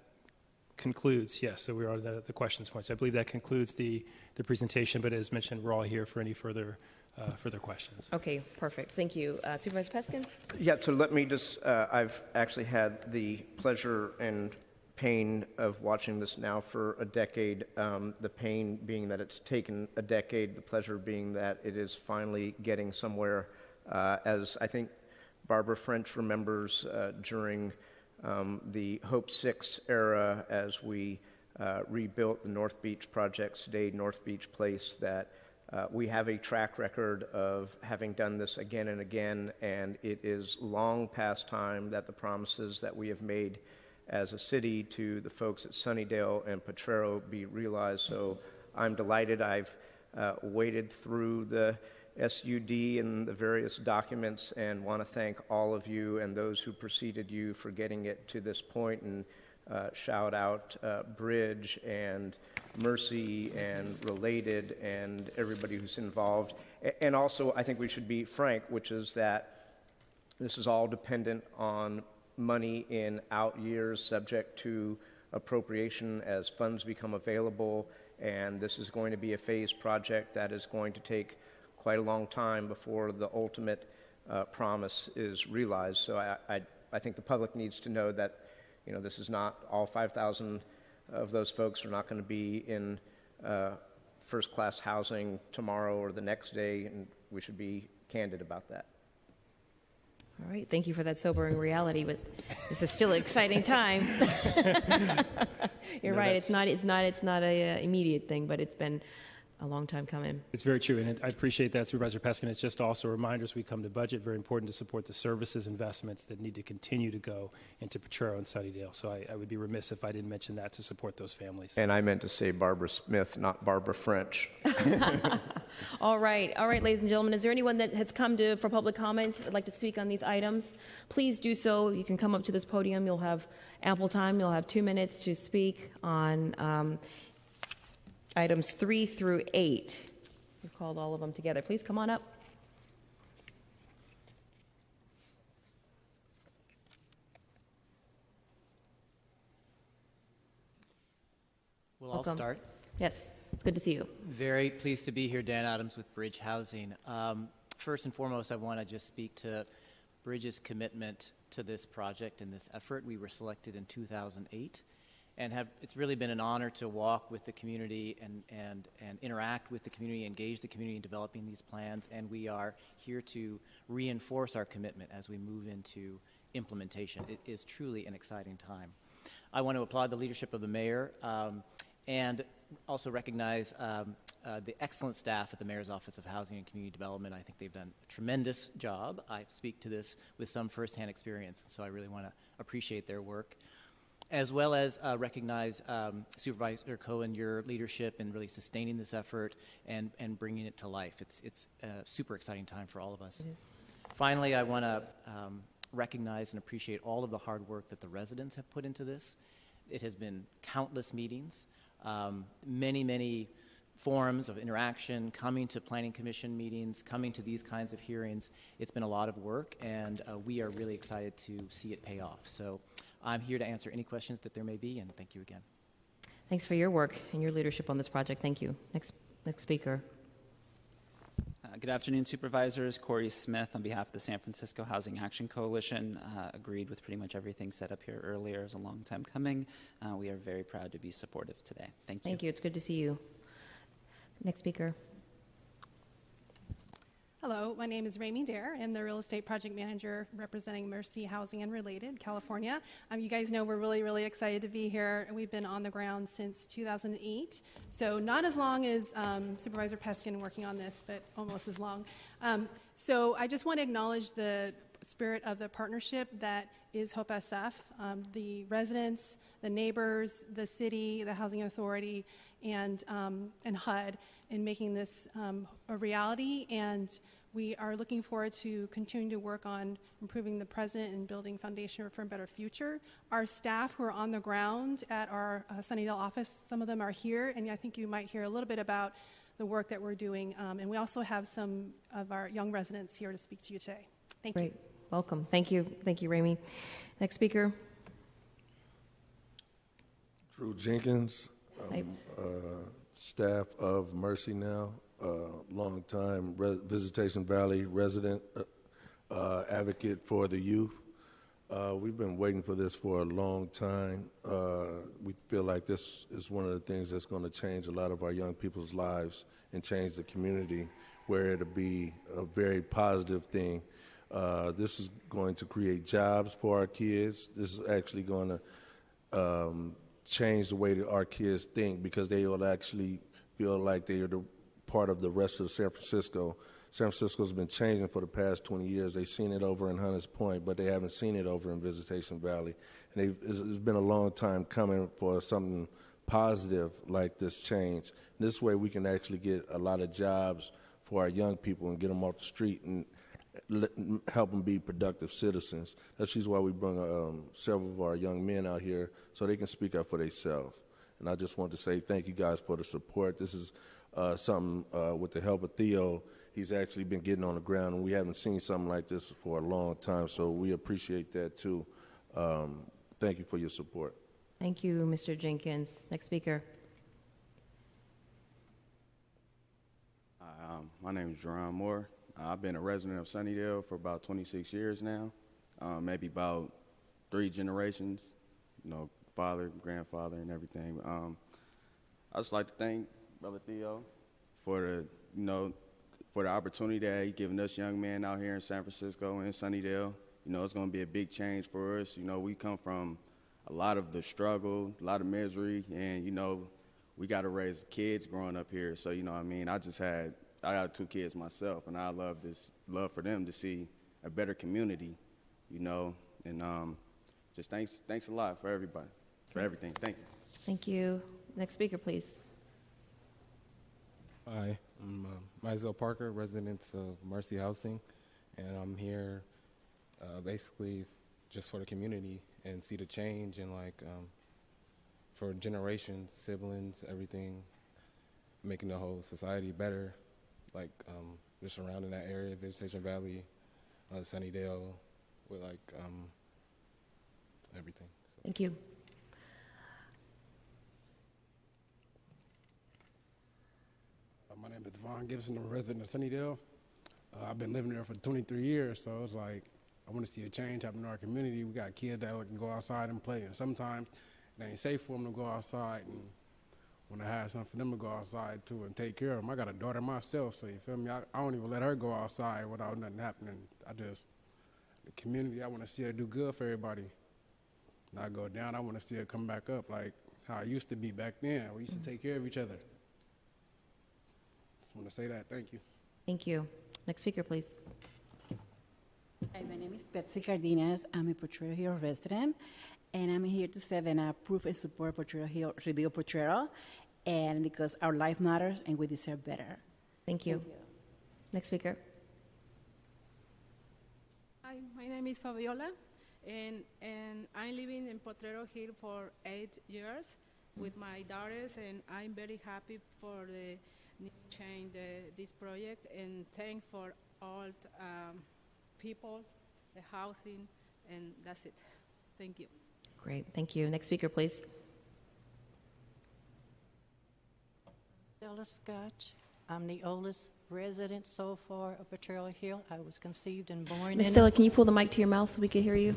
concludes, yes, so we're on the questions point. So I believe that concludes the presentation, but as mentioned, we're all here for any further questions. Okay, perfect. Thank you. Supervisor Peskin? Yeah, so let me just, I've actually had the pleasure and pain of watching this now for a decade. The pain being that it's taken a decade, the pleasure being that it is finally getting somewhere. As I think Barbara French remembers during the Hope 6 era, as we rebuilt the North Beach project, stayed North Beach Place, that we have a track record of having done this again and again, and it is long past time that the promises that we have made as a city to the folks at Sunnydale and Potrero be realized. So I'm delighted. I've waded through the SUD and the various documents and want to thank all of you and those who preceded you for getting it to this point, and shout out Bridge and Mercy and Related and everybody who's involved. And also, I think we should be frank, which is that this is all dependent on money in out years, subject to appropriation as funds become available, and this is going to be a phased project that is going to take quite a long time before the ultimate promise is realized. So I think the public needs to know that, you know, this is not all 5,000 of those folks are not going to be in first-class housing tomorrow or the next day, and we should be candid about that. All right, thank you for that sobering reality, but this is still an exciting time. You're right, it's not a immediate thing, but it's been a long time coming. It's very true, and I appreciate that, Supervisor Peskin. It's just also a reminder as we come to budget, very important to support the services investments that need to continue to go into Potrero and Sunnydale. So I would be remiss if I didn't mention that to support those families. And I meant to say Barbara Smith, not Barbara French. All right, ladies and gentlemen, is there anyone that has come for public comment that'd like to speak on these items? Please do so. You can come up to this podium. You'll have ample time. You'll have 2 minutes to speak on items 3 through 8. We've called all of them together. Please come on up. Well, Welcome. I'll start. Yes, good to see you. Very pleased to be here. Dan Adams with Bridge Housing. First and foremost, I want to just speak to Bridge's commitment to this project and this effort. We were selected in 2008. And it's really been an honor to walk with the community and interact with the community, engage the community in developing these plans, and we are here to reinforce our commitment as we move into implementation. It is truly an exciting time. I want to applaud the leadership of the mayor and also recognize the excellent staff at the Mayor's Office of Housing and Community Development. I think they've done a tremendous job. I speak to this with some firsthand experience, so I really want to appreciate their work, as well as recognize Supervisor Cohen, your leadership in really sustaining this effort and bringing it to life. It's a super exciting time for all of us. It is. Finally, I want to recognize and appreciate all of the hard work that the residents have put into this. It has been countless meetings, many forums of interaction, coming to Planning Commission meetings, coming to these kinds of hearings. It's been a lot of work, and we are really excited to see it pay off. So I'm here to answer any questions that there may be, and thank you again. Thanks for your work and your leadership on this project. Thank you. Next speaker. Good afternoon, Supervisors. Corey Smith on behalf of the San Francisco Housing Action Coalition. Agreed with pretty much everything said up here earlier. It's a long time coming. We are very proud to be supportive today. Thank you. Thank you. It's good to see you. Next speaker. Hello, my name is Ramey Dare. I'm the real estate project manager representing Mercy Housing and Related, California. You guys know we're really excited to be here. We've been on the ground since 2008, so not as long as Supervisor Peskin working on this, but almost as long. So I just want to acknowledge the spirit of the partnership that is Hope SF, the residents, the neighbors, the city, the Housing Authority, and HUD in making this a reality. And we are looking forward to continuing to work on improving the present and building foundation for a better future. Our staff who are on the ground at our Sunnydale office, some of them are here, and I think you might hear a little bit about the work that we're doing. And we also have some of our young residents here to speak to you today. Thank you. Great. Welcome. Thank you. Thank you, Ramey. Next speaker. Drew Jenkins, staff of Mercy now, long-time Visitation Valley resident, advocate for the youth. We've been waiting for this for a long time. We feel like this is one of the things that's going to change a lot of our young people's lives and change the community, where it'll be a very positive thing. This is going to create jobs for our kids. This is actually going to change the way that our kids think, because they will actually feel like they are the part of the rest of San Francisco. San Francisco's been changing for the past 20 years. They've seen it over in Hunters Point, but they haven't seen it over in Visitation Valley. And it's been a long time coming for something positive like this change. This way we can actually get a lot of jobs for our young people and get them off the street and help them be productive citizens. That's why we bring several of our young men out here so they can speak up for themselves. And I just want to say thank you guys for the support. This is something with the help of Theo. He's actually been getting on the ground, and we haven't seen something like this for a long time, so we appreciate that too. Thank you for your support. Thank you, Mr. Jenkins. Next speaker. My name is Jerron Moore. I've been a resident of Sunnydale for about 26 years now, maybe about 3 generations, father, grandfather, and everything. I just like to thank Brother Theo for the opportunity that he's given us young men out here in San Francisco and in Sunnydale. It's going to be a big change for us. We come from a lot of the struggle, a lot of misery, and, we got to raise kids growing up here. So, I got 2 kids myself, and I love for them to see a better community, and just thanks a lot for everybody, for everything. Thank you. Thank you. Next speaker, please. Hi, I'm Mizell Parker, resident of Mercy Housing, and I'm here basically just for the community and see the change and for generations, siblings, everything, making the whole society better. Just surrounding that area, Visitation Valley, Sunnydale, with everything. So. Thank you. My name is Devon Gibson. I'm a resident of Sunnydale. I've been living there for 23 years, so it's I want to see a change happen in our community. We got kids that can go outside and play, and sometimes it ain't safe for them to go outside, and when I have something for them to go outside too and take care of them. I got a daughter myself, so you feel me? I don't even let her go outside without nothing happening. The community, I want to see her do good for everybody. not go down. I want to see it come back up like how it used to be back then. We used to take care of each other. Just want to say that. Thank you. Thank you. Next speaker, please. Hi, my name is Betsy Cardenas. I'm a Potrero Hill resident, and I'm here to say that I approve and support Potrero Hill, Rio Potrero, and because our life matters and we deserve better. Thank you. Next speaker. Hi, my name is Fabiola, and I'm living in Potrero Hill for 8 years with my daughters, and I'm very happy for the new change, this project, and thank for all people, the housing, and that's it. Thank you. Great. Thank you. Next speaker, please. Stella Scotch. I'm the oldest resident so far of Potrero Hill. I was conceived and born Ms. in Stella, it. can you pull the mic to your mouth so we can hear you?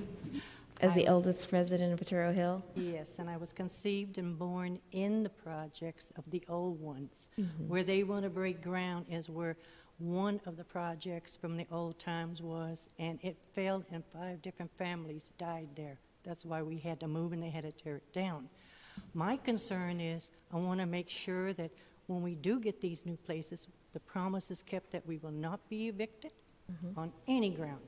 As the eldest resident of Potrero Hill? Yes, and I was conceived and born in the projects of the old ones. Mhm. Where they want to break ground is where one of the projects from the old times was, and it fell and 5 different families died there. That's why we had to move and they had to tear it down. My concern is I want to make sure that when we do get these new places, the promise is kept that we will not be evicted on any ground,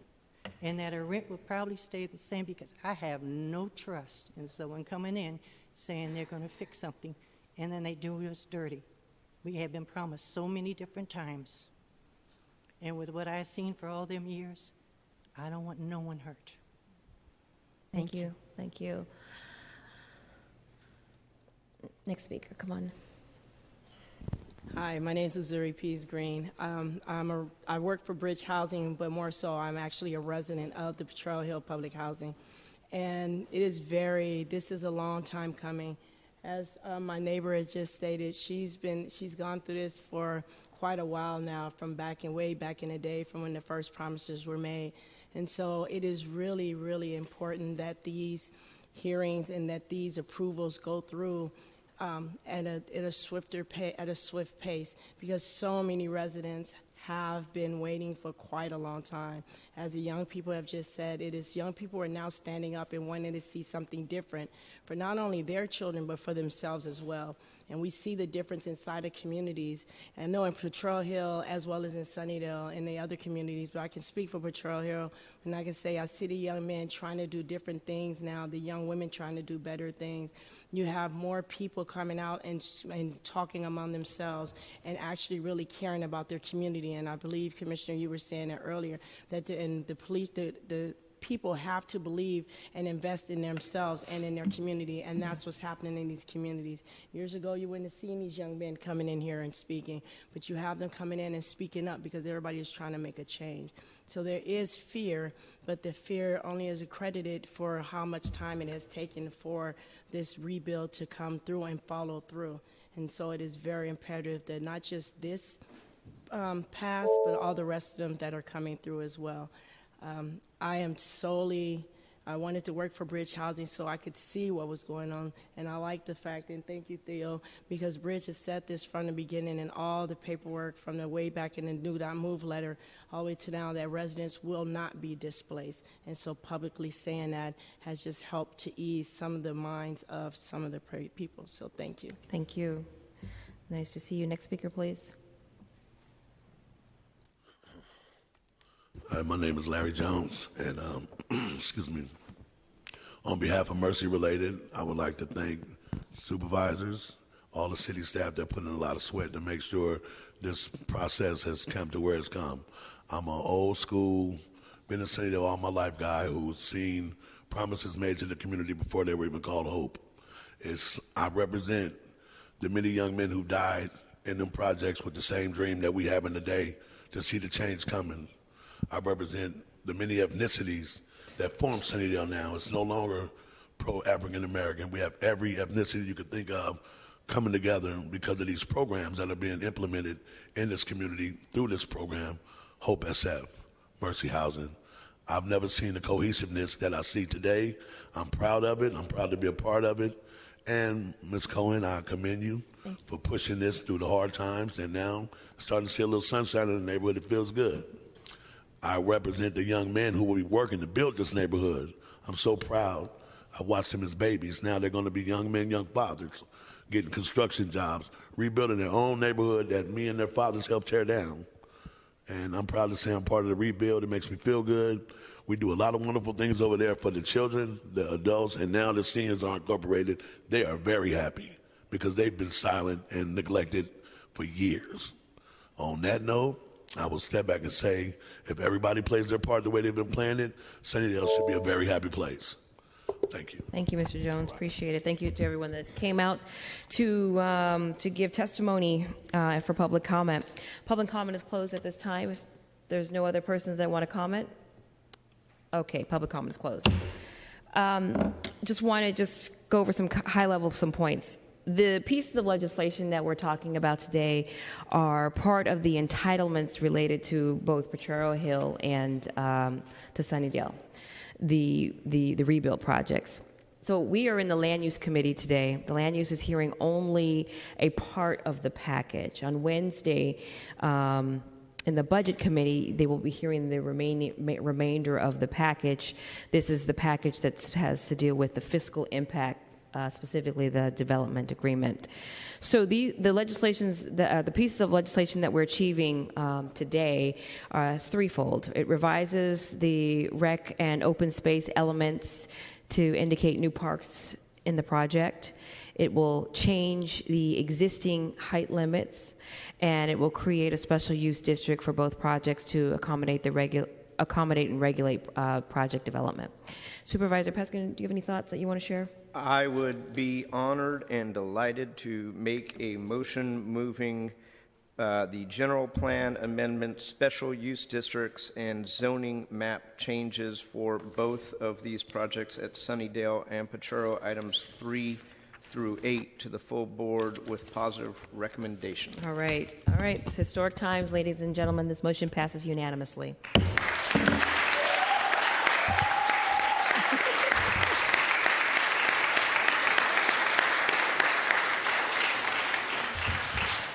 and that our rent will probably stay the same, because I have no trust in someone coming in saying they're going to fix something and then they do us dirty. We have been promised so many different times, and with what I've seen for all them years, I don't want no one hurt. Thank you. Thank you. Next speaker, come on. Hi, my name is Azuri Pease Green. I work for Bridge Housing, but more so I'm actually a resident of the Potrero Hill Public Housing. And this is a long time coming. As my neighbor has just stated, she's gone through this for quite a while now, from way back in the day, from when the first promises were made. And so it is really, really important that these hearings and that these approvals go through at a swift pace, because so many residents have been waiting for quite a long time. As the young people have just said, young people are now standing up and wanting to see something different for not only their children, but for themselves as well. And we see the difference inside the communities. And I know in Potrero Hill, as well as in Sunnydale and the other communities, but I can speak for Potrero Hill, and I can say I see the young men trying to do different things now, the young women trying to do better things. You have more people coming out and talking among themselves and actually really caring about their community. And I believe, Commissioner, you were saying it earlier, that the people have to believe and invest in themselves and in their community, and that's what's happening in these communities. Years ago, you wouldn't have seen these young men coming in here and speaking, but you have them coming in and speaking up because everybody is trying to make a change. So there is fear, but the fear only is accredited for how much time it has taken for this rebuild to come through and follow through. And so it is very imperative that not just this pass, but all the rest of them that are coming through as well. I wanted to work for Bridge Housing so I could see what was going on, and I like the fact, and thank you, Theo, because Bridge has said this from the beginning, and all the paperwork from the way back in the New.Move letter all the way to now, that residents will not be displaced. And so publicly saying that has just helped to ease some of the minds of some of the people. So thank you. Thank you. Nice to see you. Next speaker, please. Hi, my name is Larry Jones, and excuse me. On behalf of Mercy Related, I would like to thank supervisors, all the city staff that put in a lot of sweat to make sure this process has come to where it's come. I'm an old school, been in Sunnydale all my life guy who's seen promises made to the community before they were even called hope. I represent the many young men who died in them projects with the same dream that we have in the day to see the change coming. I represent the many ethnicities that form Sunnydale now. It's no longer pro-African American. We have every ethnicity you could think of coming together because of these programs that are being implemented in this community through this program, Hope SF, Mercy Housing. I've never seen the cohesiveness that I see today. I'm proud of it. I'm proud to be a part of it. And Ms. Cohen, I commend you for pushing this through the hard times, and now starting to see a little sunshine in the neighborhood. It feels good. I represent the young men who will be working to build this neighborhood. I'm so proud I watched them as babies. Now they're going to be young men, young fathers, getting construction jobs, rebuilding their own neighborhood that me and their fathers helped tear down. And I'm proud to say I'm part of the rebuild. It makes me feel good. We do a lot of wonderful things over there for the children, the adults, and now the seniors are incorporated. They are very happy because they've been silent and neglected for years. On that note, I will step back and say, if everybody plays their part the way they've been playing it, Sunnydale should be a very happy place. Thank you. Thank you, Mr. Jones. Appreciate it. Thank you to everyone that came out to give testimony for public comment. Public comment is closed at this time. If there's no other persons that want to comment, okay, public comment is closed. Just want to go over some high level some points. The pieces of legislation that we're talking about today are part of the entitlements related to both Potrero Hill and to Sunnydale, the rebuild projects. So we are in the Land Use Committee today. The Land Use is hearing only a part of the package. On Wednesday, in the Budget Committee, they will be hearing the remainder of the package. This is the package that has to deal with the fiscal impact, specifically the development agreement. So the legislations, the pieces of legislation that we're achieving today are threefold. It revises the rec and open space elements to indicate new parks in the project. It will change the existing height limits, and it will create a special use district for both projects to accommodate and regulate project development. Supervisor Peskin, do you have any thoughts that you want to share? I would be honored and delighted to make a motion moving the general plan amendment, special use districts, and zoning map changes for both of these projects at Sunnydale and Potrero, items 3 through 8, to the full board with positive recommendation. All right. It's historic times, ladies and gentlemen. This motion passes unanimously.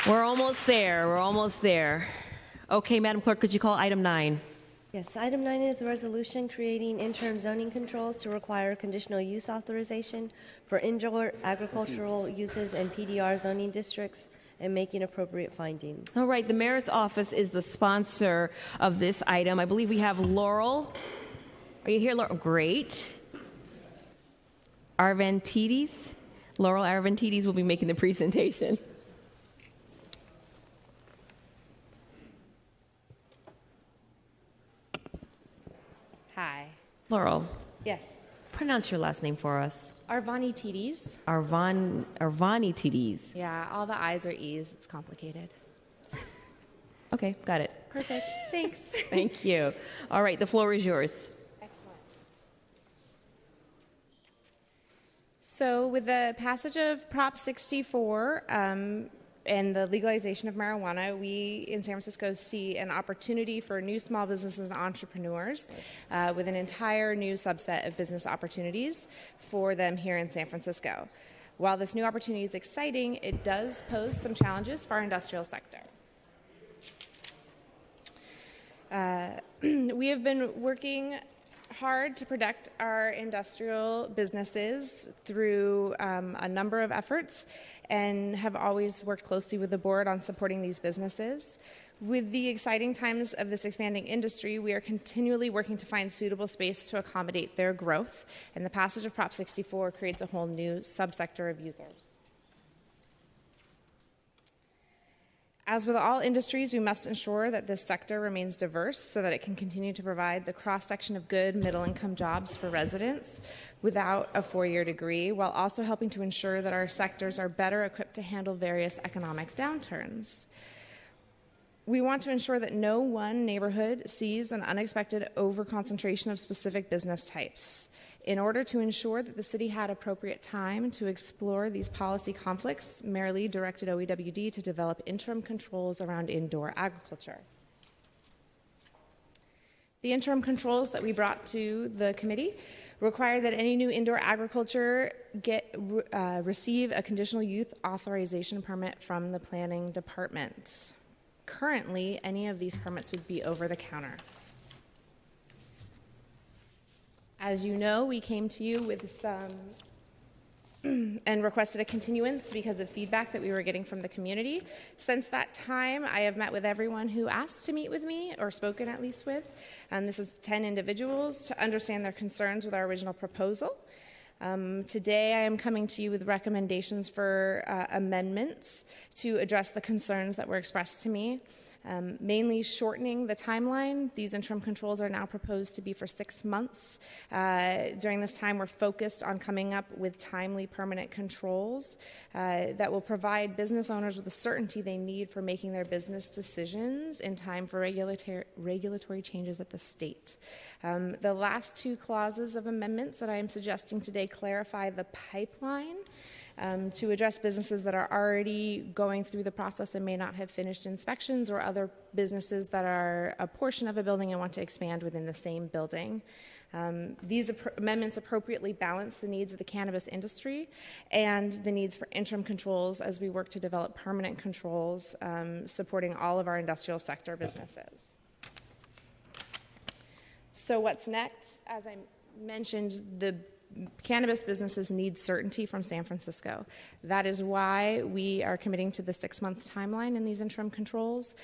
We're almost there. Okay, Madam Clerk, could you call item 9? Yes, item 9 is a resolution creating interim zoning controls to require conditional use authorization for indoor agricultural uses in PDR zoning districts and making appropriate findings. All right, the mayor's office is the sponsor of this item. I believe we have Laurel. Are you here, Laurel? Great. Arvantides? Laurel Arvantides will be making the presentation. Hi. Laurel, Yes. pronounce your last name for us. Arvanitides. Arvanitides. Yeah, all the I's are E's. It's complicated. Okay, got it. Perfect. Thanks. Thank you. All right, the floor is yours. Excellent. So, with the passage of Prop 64 and the legalization of marijuana, we in San Francisco see an opportunity for new small businesses and entrepreneurs with an entire new subset of business opportunities for them here in San Francisco. While this new opportunity is exciting, it does pose some challenges for our industrial sector. We have been working hard to protect our industrial businesses through a number of efforts and have always worked closely with the board on supporting these businesses. With the exciting times of this expanding industry, we are continually working to find suitable space to accommodate their growth, and the passage of Prop 64 creates a whole new subsector of users. As with all industries, we must ensure that this sector remains diverse so that it can continue to provide the cross-section of good middle-income jobs for residents without a four-year degree, while also helping to ensure that our sectors are better equipped to handle various economic downturns. We want to ensure that no one neighborhood sees an unexpected overconcentration of specific business types. In order to ensure that the city had appropriate time to explore these policy conflicts, Mayor Lee directed OEWD to develop interim controls around indoor agriculture. The interim controls that we brought to the committee require that any new indoor agriculture receive a conditional use authorization permit from the planning department. Currently, any of these permits would be over the counter. As you know, we came to you with some and requested a continuance because of feedback that we were getting from the community. Since that time, I have met with everyone who asked to meet with me, or spoken at least with, and this is 10 individuals, to understand their concerns with our original proposal. Today, I am coming to you with recommendations for amendments to address the concerns that were expressed to me. Mainly shortening the timeline. These interim controls are now proposed to be for 6 months. During this time, we're focused on coming up with timely permanent controls that will provide business owners with the certainty they need for making their business decisions in time for regulatory changes at the state. The last 2 clauses of amendments that I am suggesting today clarify the pipeline to address businesses that are already going through the process and may not have finished inspections, or other businesses that are a portion of a building and want to expand within the same building. These amendments appropriately balance the needs of the cannabis industry and the needs for interim controls as we work to develop permanent controls supporting all of our industrial sector businesses. So what's next? As I mentioned, the cannabis businesses need certainty from San Francisco. That is why we are committing to the 6-month timeline in these interim controls.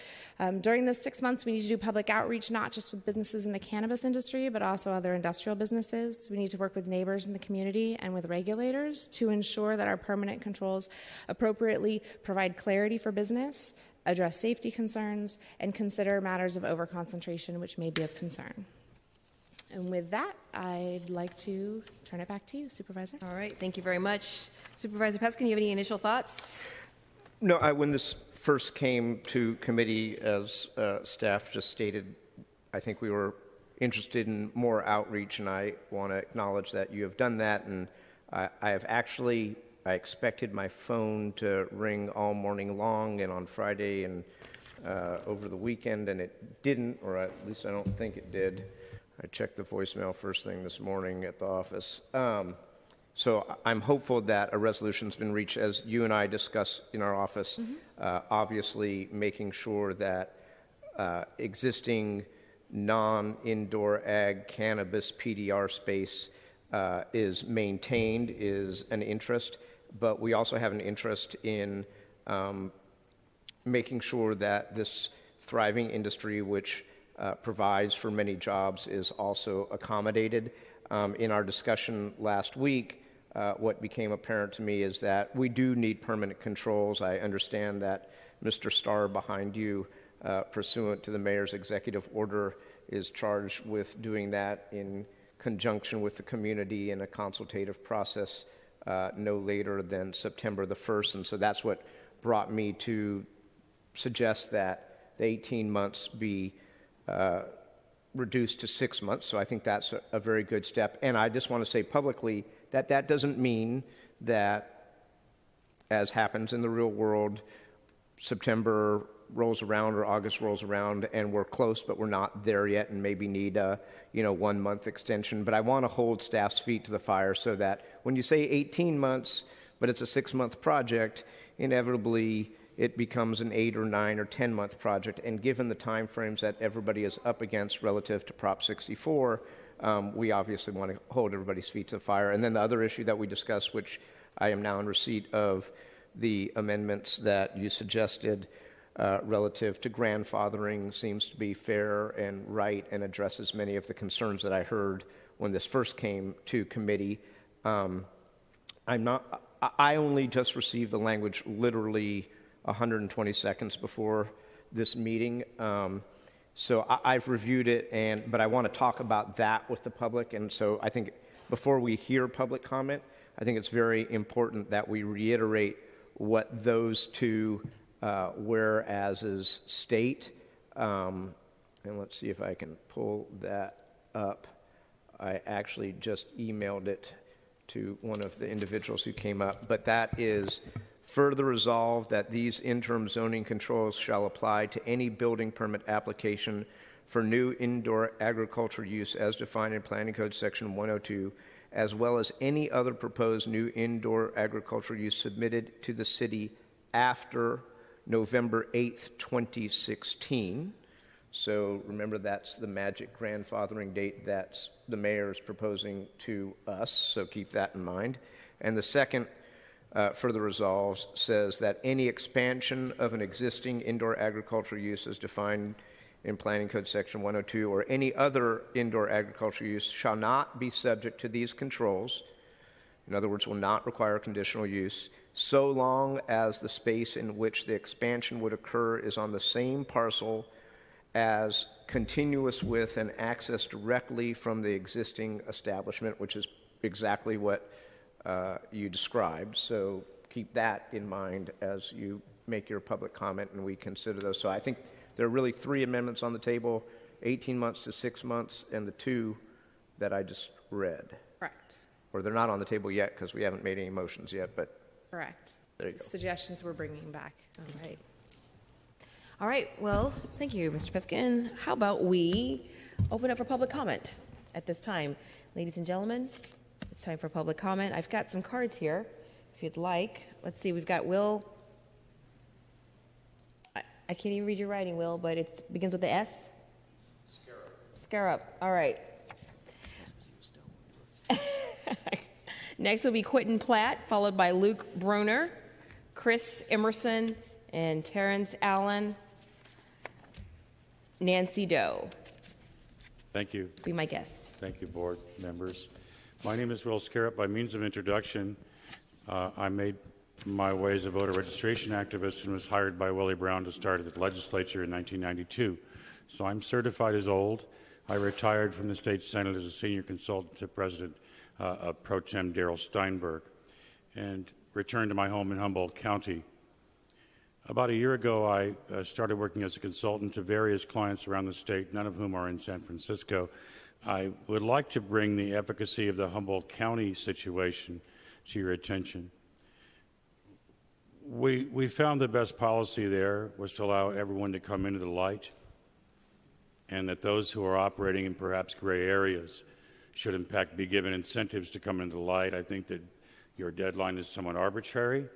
During the 6 months, we need to do public outreach, not just with businesses in the cannabis industry, but also other industrial businesses. We need to work with neighbors in the community and with regulators to ensure that our permanent controls appropriately provide clarity for business, address safety concerns, and consider matters of overconcentration which may be of concern. And with that, I'd like to turn it back to you, Supervisor. All right, thank you very much. Supervisor Peskin, you have any initial thoughts? No, when this first came to committee, as staff just stated, I think we were interested in more outreach, and I want to acknowledge that you have done that. And I expected my phone to ring all morning long and on Friday and over the weekend, and it didn't, or at least I don't think it did. I checked the voicemail first thing this morning at the office. So I'm hopeful that a resolution's been reached, as you and I discussed in our office, obviously making sure that existing non-indoor ag cannabis PDR space is maintained is an interest, but we also have an interest in making sure that this thriving industry, which provides for many jobs, is also accommodated. In our discussion last week, what became apparent to me is that we do need permanent controls. I understand that Mr. Starr behind you, pursuant to the mayor's executive order, is charged with doing that in conjunction with the community in a consultative process no later than September the 1st. And so that's what brought me to suggest that the 18 months be reduced to 6 months. So I think that's a very good step. And I just want to say publicly that that doesn't mean that, as happens in the real world, September rolls around or August rolls around and we're close, but we're not there yet and maybe need a 1 month extension. But I want to hold staff's feet to the fire so that when you say 18 months, but it's a 6-month project, inevitably it becomes an 8 or 9 or 10 month project. And given the timeframes that everybody is up against relative to Prop 64, we obviously want to hold everybody's feet to the fire. And then the other issue that we discussed, which I am now in receipt of the amendments that you suggested relative to grandfathering, seems to be fair and right and addresses many of the concerns that I heard when this first came to committee. I only just received the language literally 120 seconds before this meeting. So I've reviewed it, but I want to talk about that with the public. And so I think before we hear public comment, I think it's very important that we reiterate what those two whereases state. And let's see if I can pull that up. I actually just emailed it to one of the individuals who came up. But that is: further resolved that these interim zoning controls shall apply to any building permit application for new indoor agricultural use as defined in Planning Code Section 102, as well as any other proposed new indoor agricultural use submitted to the city after November 8th, 2016. So remember, that's the magic grandfathering date that the mayor is proposing to us, so keep that in mind. And the second further resolves says that any expansion of an existing indoor agricultural use as defined in Planning Code Section 102 or any other indoor agricultural use shall not be subject to these controls. In other words, will not require conditional use, so long as the space in which the expansion would occur is on the same parcel as continuous with and access directly from the existing establishment, which is exactly what you described. So keep that in mind as you make your public comment and we consider those. So I think there are really 3 amendments on the table, 18 months to 6 months, and the 2 that I just read. Correct. Or they're not on the table yet because we haven't made any motions yet, but Correct. there you go. Suggestions we're bringing back. All right. All right, well, thank you, Mr. Peskin. How about we open up for public comment at this time? Ladies and gentlemen, it's time for public comment. I've got some cards here, if you'd like. Let's see, we've got Will. I can't even read your writing, Will, but it begins with the S? Scarab. All right. Next will be Quentin Platt, followed by Luke Bruner, Chris Emerson, and Terrence Allen. Nancy Doe. Thank you. Be my guest. Thank you, board members. My name is Will Scarrett. By means of introduction, I made my way as a voter registration activist and was hired by Willie Brown to start at the legislature in 1992. So I'm certified as old. I retired from the state senate as a senior consultant to President Pro Tem Darrell Steinberg and returned to my home in Humboldt County. About a year ago, I started working as a consultant to various clients around the state, none of whom are in San Francisco. I would like to bring the efficacy of the Humboldt County situation to your attention. We found the best policy there was to allow everyone to come into the light, and that those who are operating in perhaps gray areas should in fact be given incentives to come into the light. I think that your deadline is somewhat arbitrary.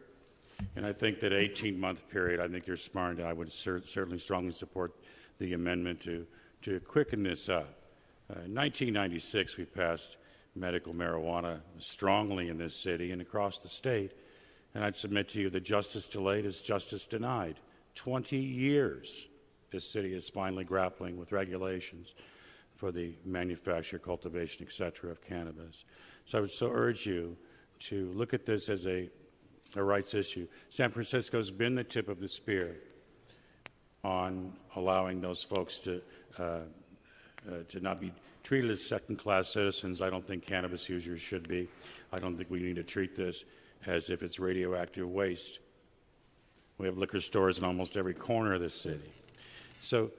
And I think that 18-month period, I think you're smart, and I would certainly strongly support the amendment to quicken this up. In 1996, we passed medical marijuana strongly in this city and across the state. And I'd submit to you that justice delayed is justice denied. 20 years this city is finally grappling with regulations for the manufacture, cultivation, et cetera, of cannabis. So I would so urge you to look at this as a rights issue. San Francisco's been the tip of the spear on allowing those folks to not be treated as second-class citizens. I don't think cannabis users should be. I don't think we need to treat this as if it's radioactive waste. We have liquor stores in almost every corner of this city. So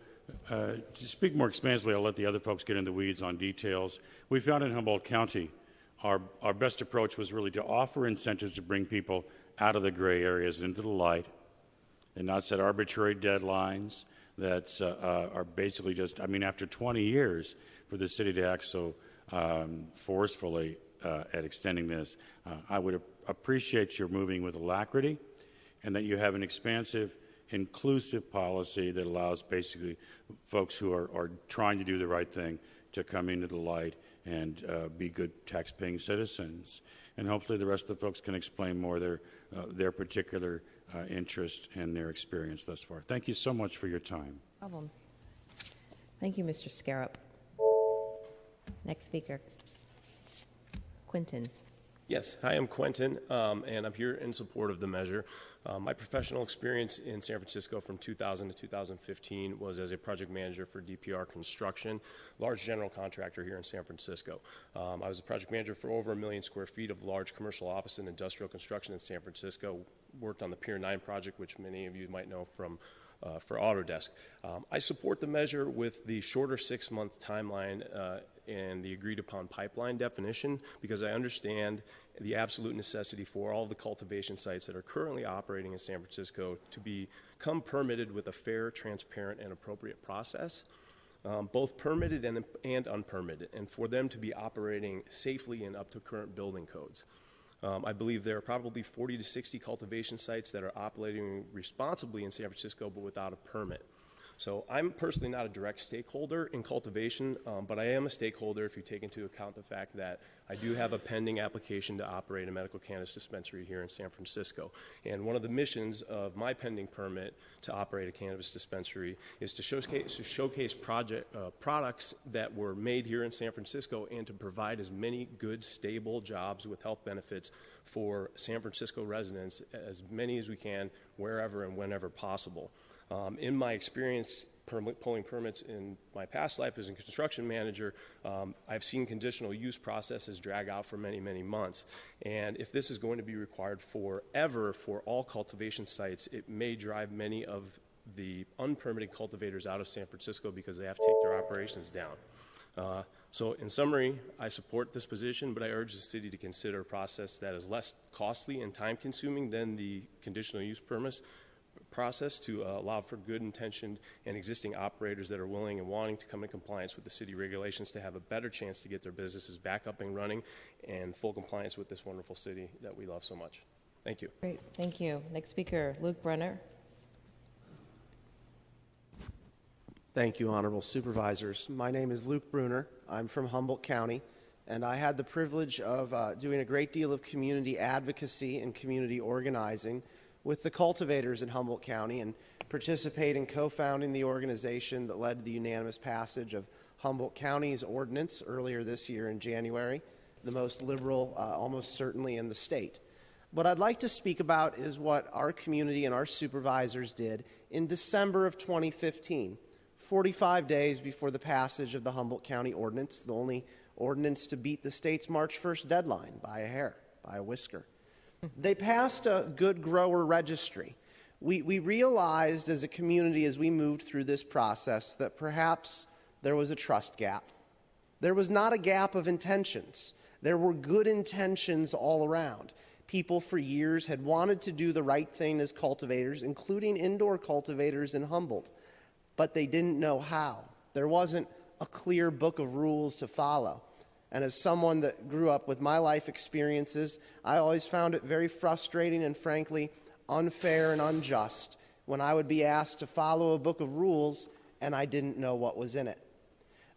to speak more expansively, I'll let the other folks get in the weeds on details. We found in Humboldt County our best approach was really to offer incentives to bring people out of the gray areas into the light and not set arbitrary deadlines that are basically just, I mean, after 20 years for the city to act so forcefully at extending this, I would appreciate your moving with alacrity and that you have an expansive, inclusive policy that allows basically folks who are trying to do the right thing to come into the light and be good tax-paying citizens. And hopefully the rest of the folks can explain more their particular interest and their experience thus far. Thank you so much for your time. No problem. Thank you, Mr. Scarab. Next speaker, Quentin. Yes, hi, I'm Quentin, and I'm here in support of the measure. My professional experience in San Francisco from 2000 to 2015 was as a project manager for DPR Construction, large general contractor here in San Francisco. I was a project manager for over 1 million square feet of large commercial office and industrial construction in San Francisco, worked on the Pier 9 project, which many of you might know from for Autodesk. I support the measure with the shorter 6-month timeline and the agreed upon pipeline definition because I understand the absolute necessity for all the cultivation sites that are currently operating in San Francisco to become permitted with a fair, transparent, and appropriate process, both permitted and unpermitted, and for them to be operating safely and up to current building codes. I believe there are probably 40 to 60 cultivation sites that are operating responsibly in San Francisco but without a permit. So I'm personally not a direct stakeholder in cultivation, but I am a stakeholder if you take into account the fact that I do have a pending application to operate a medical cannabis dispensary here in San Francisco. And one of the missions of my pending permit to operate a cannabis dispensary is to showcase products that were made here in San Francisco and to provide as many good, stable jobs with health benefits for San Francisco residents, as many as we can, wherever and whenever possible. In my experience pulling permits in my past life as a construction manager, I've seen conditional use processes drag out for many, many months. And if this is going to be required forever for all cultivation sites, it may drive many of the unpermitted cultivators out of San Francisco because they have to take their operations down. So in summary, I support this position, but I urge the city to consider a process that is less costly and time-consuming than the conditional use permits process to allow for good-intentioned and existing operators that are willing and wanting to come in compliance with the city regulations to have a better chance to get their businesses back up and running and full compliance with this wonderful city that we love so much. Thank you. Great, thank you. Next speaker, Luke Brunner. Thank you, Honorable Supervisors. My name is Luke Bruner. I'm from Humboldt County, and I had the privilege of doing a great deal of community advocacy and community organizing with the cultivators in Humboldt County and participate in co-founding the organization that led to the unanimous passage of Humboldt County's ordinance earlier this year in January, the most liberal almost certainly in the state. What I'd like to speak about is what our community and our supervisors did in December of 2015, 45 days before the passage of the Humboldt County ordinance, the only ordinance to beat the state's March 1st deadline by a hair, by a whisker. They passed a good grower registry. We realized as a community as we moved through this process that perhaps there was a trust gap. There was not a gap of intentions. There were good intentions all around. People for years had wanted to do the right thing as cultivators, including indoor cultivators in Humboldt, but they didn't know how. There wasn't a clear book of rules to follow. And as someone that grew up with my life experiences, I always found it very frustrating and frankly unfair and unjust when I would be asked to follow a book of rules and I didn't know what was in it.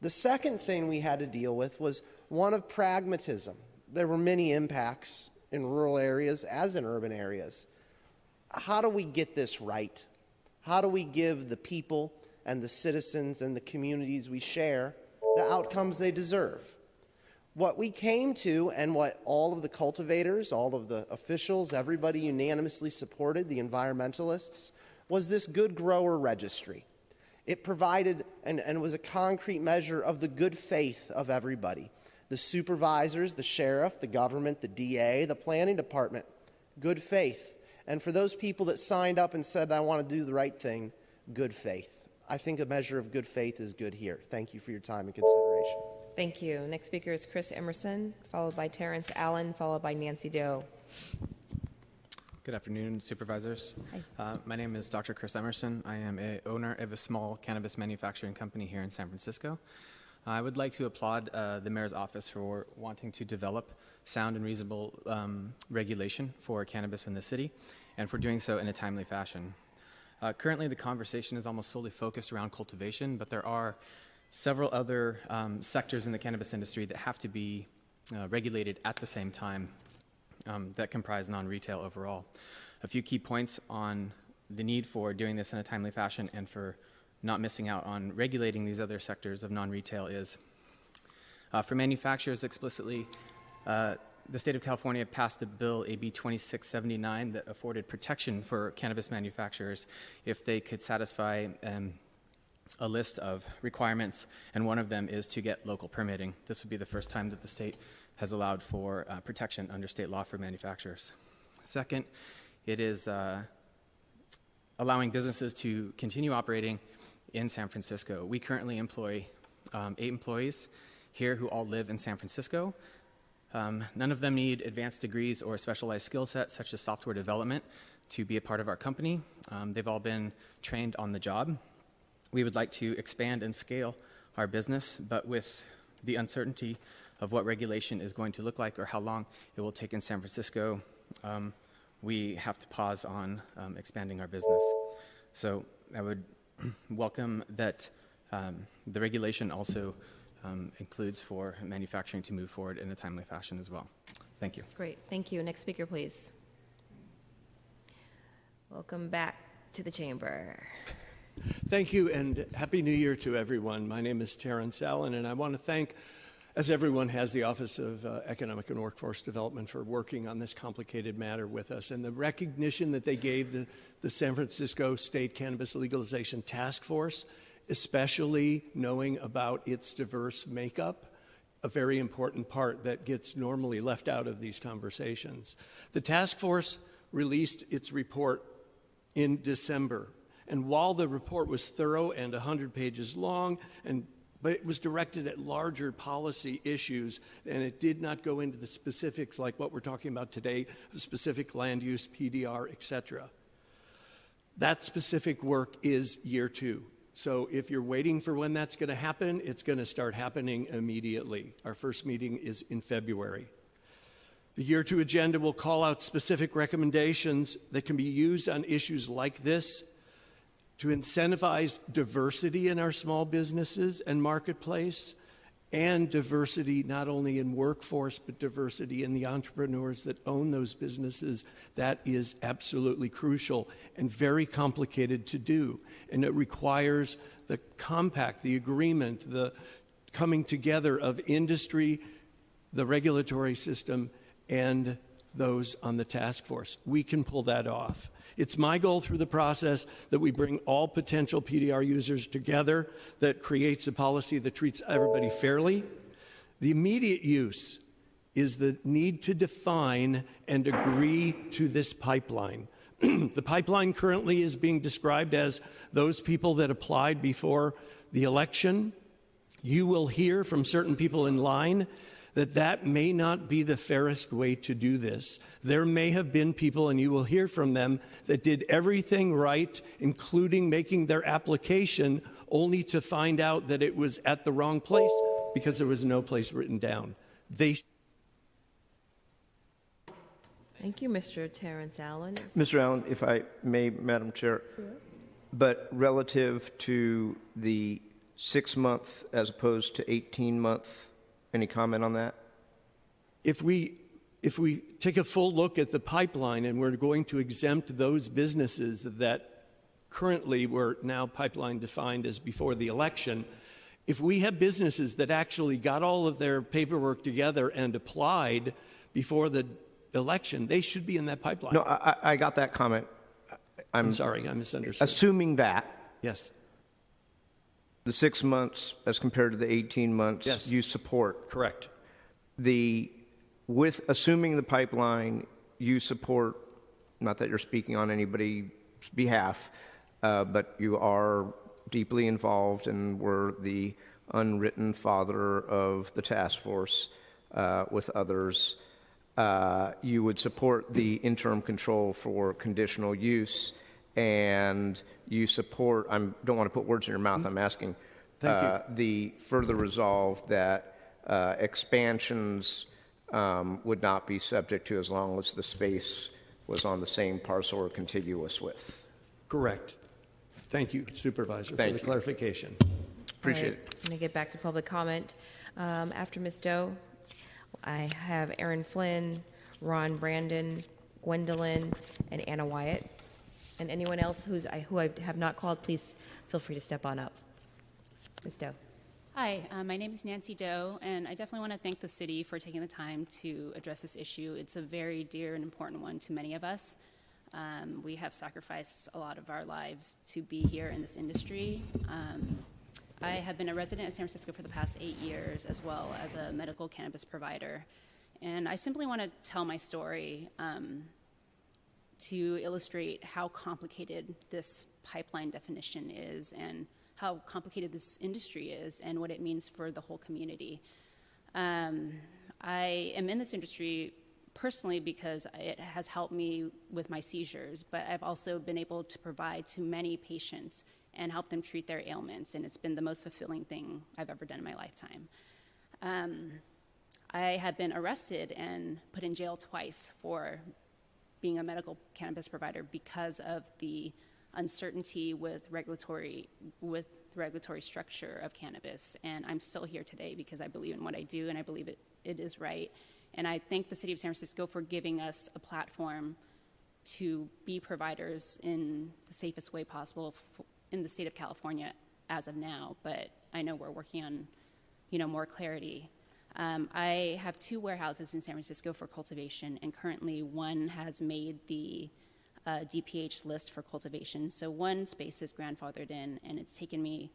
The second thing we had to deal with was one of pragmatism. There were many impacts in rural areas as in urban areas. How do we get this right? How do we give the people and the citizens and the communities we share the outcomes they deserve? What we came to, and what all of the cultivators, all of the officials, everybody unanimously supported, the environmentalists, was this good grower registry. It provided and was a concrete measure of the good faith of everybody. The supervisors, the sheriff, the government, the DA, the planning department, good faith. And for those people that signed up and said, I want to do the right thing, good faith. I think a measure of good faith is good here. Thank you for your time and consideration. Thank you. Next speaker is Chris Emerson, followed by Terrence Allen, followed by Nancy Doe. Good afternoon, supervisors. My name is Dr. Chris Emerson. I am an owner of a small cannabis manufacturing company here in San Francisco. I would like to applaud the mayor's office for wanting to develop sound and reasonable regulation for cannabis in the city, and for doing so in a timely fashion. Currently, the conversation is almost solely focused around cultivation, but there are several other sectors in the cannabis industry that have to be regulated at the same time that comprise non-retail overall. A few key points on the need for doing this in a timely fashion and for not missing out on regulating these other sectors of non-retail is for manufacturers explicitly, the state of California passed a bill, AB 2679, that afforded protection for cannabis manufacturers if they could satisfy a list of requirements, and one of them is to get local permitting. This would be the first time that the state has allowed for protection under state law for manufacturers. Second, it is allowing businesses to continue operating in San Francisco. We currently employ 8 employees here who all live in San Francisco. None of them need advanced degrees or specialized skill sets such as software development to be a part of our company. They've all been trained on the job. We would like to expand and scale our business, but with the uncertainty of what regulation is going to look like or how long it will take in San Francisco, we have to pause on expanding our business. So I would welcome that the regulation also includes for manufacturing to move forward in a timely fashion as well. Thank you. Great, thank you. Next speaker, please. Welcome back to the chamber. Thank you, and Happy New Year to everyone. My name is Terrence Allen, and I want to thank, as everyone has, the Office of Economic and Workforce Development for working on this complicated matter with us, and the recognition that they gave the San Francisco State Cannabis Legalization Task Force, especially knowing about its diverse makeup, a very important part that gets normally left out of these conversations. The task force released its report in December. And while the report was thorough and 100 pages long, but it was directed at larger policy issues, and it did not go into the specifics like what we're talking about today, specific land use, PDR, et cetera. That specific work is year 2. So if you're waiting for when that's going to happen, it's going to start happening immediately. Our first meeting is in February. The year 2 agenda will call out specific recommendations that can be used on issues like this to incentivize diversity in our small businesses and marketplace, and diversity not only in workforce, but diversity in the entrepreneurs that own those businesses. That is absolutely crucial and very complicated to do. And it requires the compact, the agreement, the coming together of industry, the regulatory system, and those on the task force. We can pull that off. It's my goal through the process that we bring all potential PDR users together, that creates a policy that treats everybody fairly. The immediate use is the need to define and agree to this pipeline. The pipeline currently is being described as those people that applied before the election. You will hear from certain people in line that may not be the fairest way to do this. There may have been people, and you will hear from them, that did everything right, including making their application, only to find out that it was at the wrong place because there was no place written down. Thank you, Mr. Terrence Allen. Mr. Allen, if I may, Madam Chair, Sure. But relative to the 6-month as opposed to 18-month, any comment on that? If we take a full look at the pipeline, and we're going to exempt those businesses that currently were now pipeline defined as before the election, if we have businesses that actually got all of their paperwork together and applied before the election, they should be in that pipeline. No, I got that comment. I'm sorry, I misunderstood. Assuming that. Yes. The 6 months as compared to the 18 months, yes, you support. Correct. With assuming the pipeline, you support, not that you're speaking on anybody's behalf, but you are deeply involved and were the unwritten father of the task force with others. You would support the interim control for conditional use, and you support, I don't want to put words in your mouth, I'm asking, the further resolve that expansions would not be subject to as long as the space was on the same parcel or contiguous with. Correct. Thank you, Supervisor, for the clarification. Appreciate it. I'm going to get back to public comment. After Ms. Doe, I have Aaron Flynn, Ron Brandon, Gwendolyn, and Anna Wyatt. And anyone else who I have not called, please feel free to step on up. Ms. Doe. Hi, my name is Nancy Doe, and I definitely want to thank the city for taking the time to address this issue. It's a very dear and important one to many of us. We have sacrificed a lot of our lives to be here in this industry. I have been a resident of San Francisco for the past 8 years, as well as a medical cannabis provider. And I simply want to tell my story to illustrate how complicated this pipeline definition is, and how complicated this industry is, and what it means for the whole community. I am in this industry personally because it has helped me with my seizures, but I've also been able to provide to many patients and help them treat their ailments, and it's been the most fulfilling thing I've ever done in my lifetime. I have been arrested and put in jail twice for being a medical cannabis provider because of the uncertainty with regulatory structure of cannabis. And I'm still here today because I believe in what I do, and I believe it is right. And I thank the City of San Francisco for giving us a platform to be providers in the safest way possible in the state of California as of now. But I know we're working on, more clarity. I have 2 warehouses in San Francisco for cultivation, and currently one has made the DPH list for cultivation. So one space is grandfathered in, and it's taken me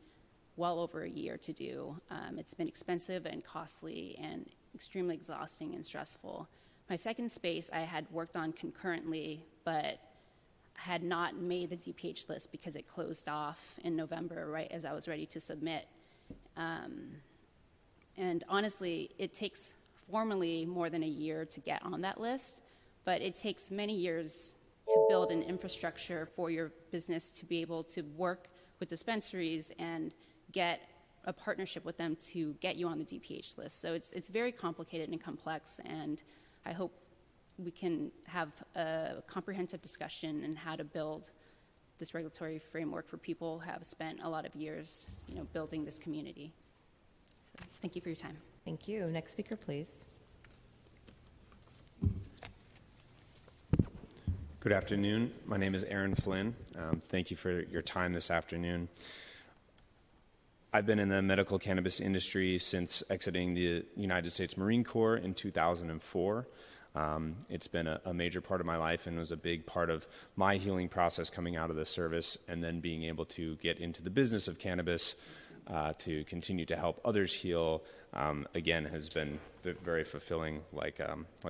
well over a year to do. It's been expensive and costly and extremely exhausting and stressful. My second space I had worked on concurrently, but had not made the DPH list because it closed off in November, right as I was ready to submit. And honestly, it takes formally more than a year to get on that list, but it takes many years to build an infrastructure for your business to be able to work with dispensaries and get a partnership with them to get you on the DPH list. So it's very complicated and complex, and I hope we can have a comprehensive discussion on how to build this regulatory framework for people who have spent a lot of years, building this community. So thank you for your time. Thank you. Next speaker, please. Good afternoon. My name is Aaron Flynn. Thank you for your time this afternoon. I've been in the medical cannabis industry since exiting the United States Marine Corps in 2004. It's been a major part of my life and was a big part of my healing process coming out of the service, and then being able to get into the business of cannabis to continue to help others heal, again, has been very fulfilling, like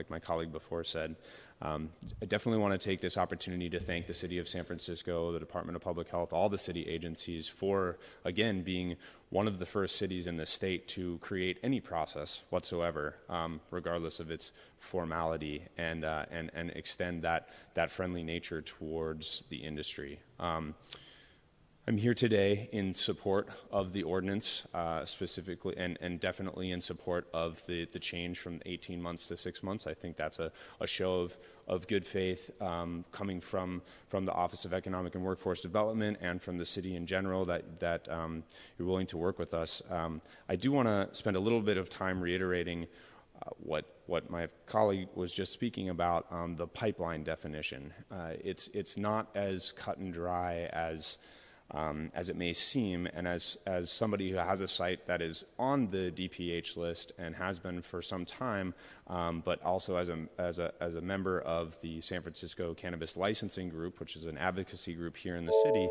my colleague before said. I definitely want to take this opportunity to thank the City of San Francisco, the Department of Public Health, all the city agencies for, again, being one of the first cities in the state to create any process whatsoever, regardless of its formality, and extend that friendly nature towards the industry. I'm here today in support of the ordinance, specifically, and definitely in support of the change from 18 months to 6 months. I think that's a show of good faith coming from the Office of Economic and Workforce Development and from the city in general that you're willing to work with us. I do want to spend a little bit of time reiterating what my colleague was just speaking about on the pipeline definition. It's not as cut and dry as it may seem, and as somebody who has a site that is on the DPH list and has been for some time, but also as a member of the San Francisco Cannabis Licensing Group, which is an advocacy group here in the city,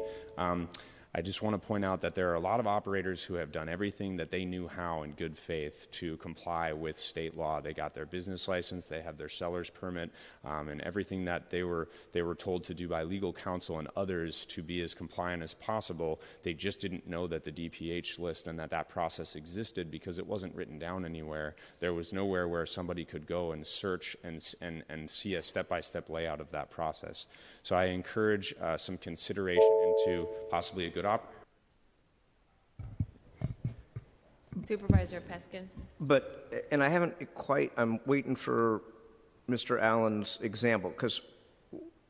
I just want to point out that there are a lot of operators who have done everything that they knew how in good faith to comply with state law. They got their business license, they have their seller's permit, and everything that they were told to do by legal counsel and others to be as compliant as possible. They just didn't know that the DPH list and that process existed because it wasn't written down anywhere. There was nowhere where somebody could go and search and see a step-by-step layout of that process. So I encourage some consideration into possibly a good Supervisor Peskin. And I haven't quite, I'm waiting for Mr. Allen's example, because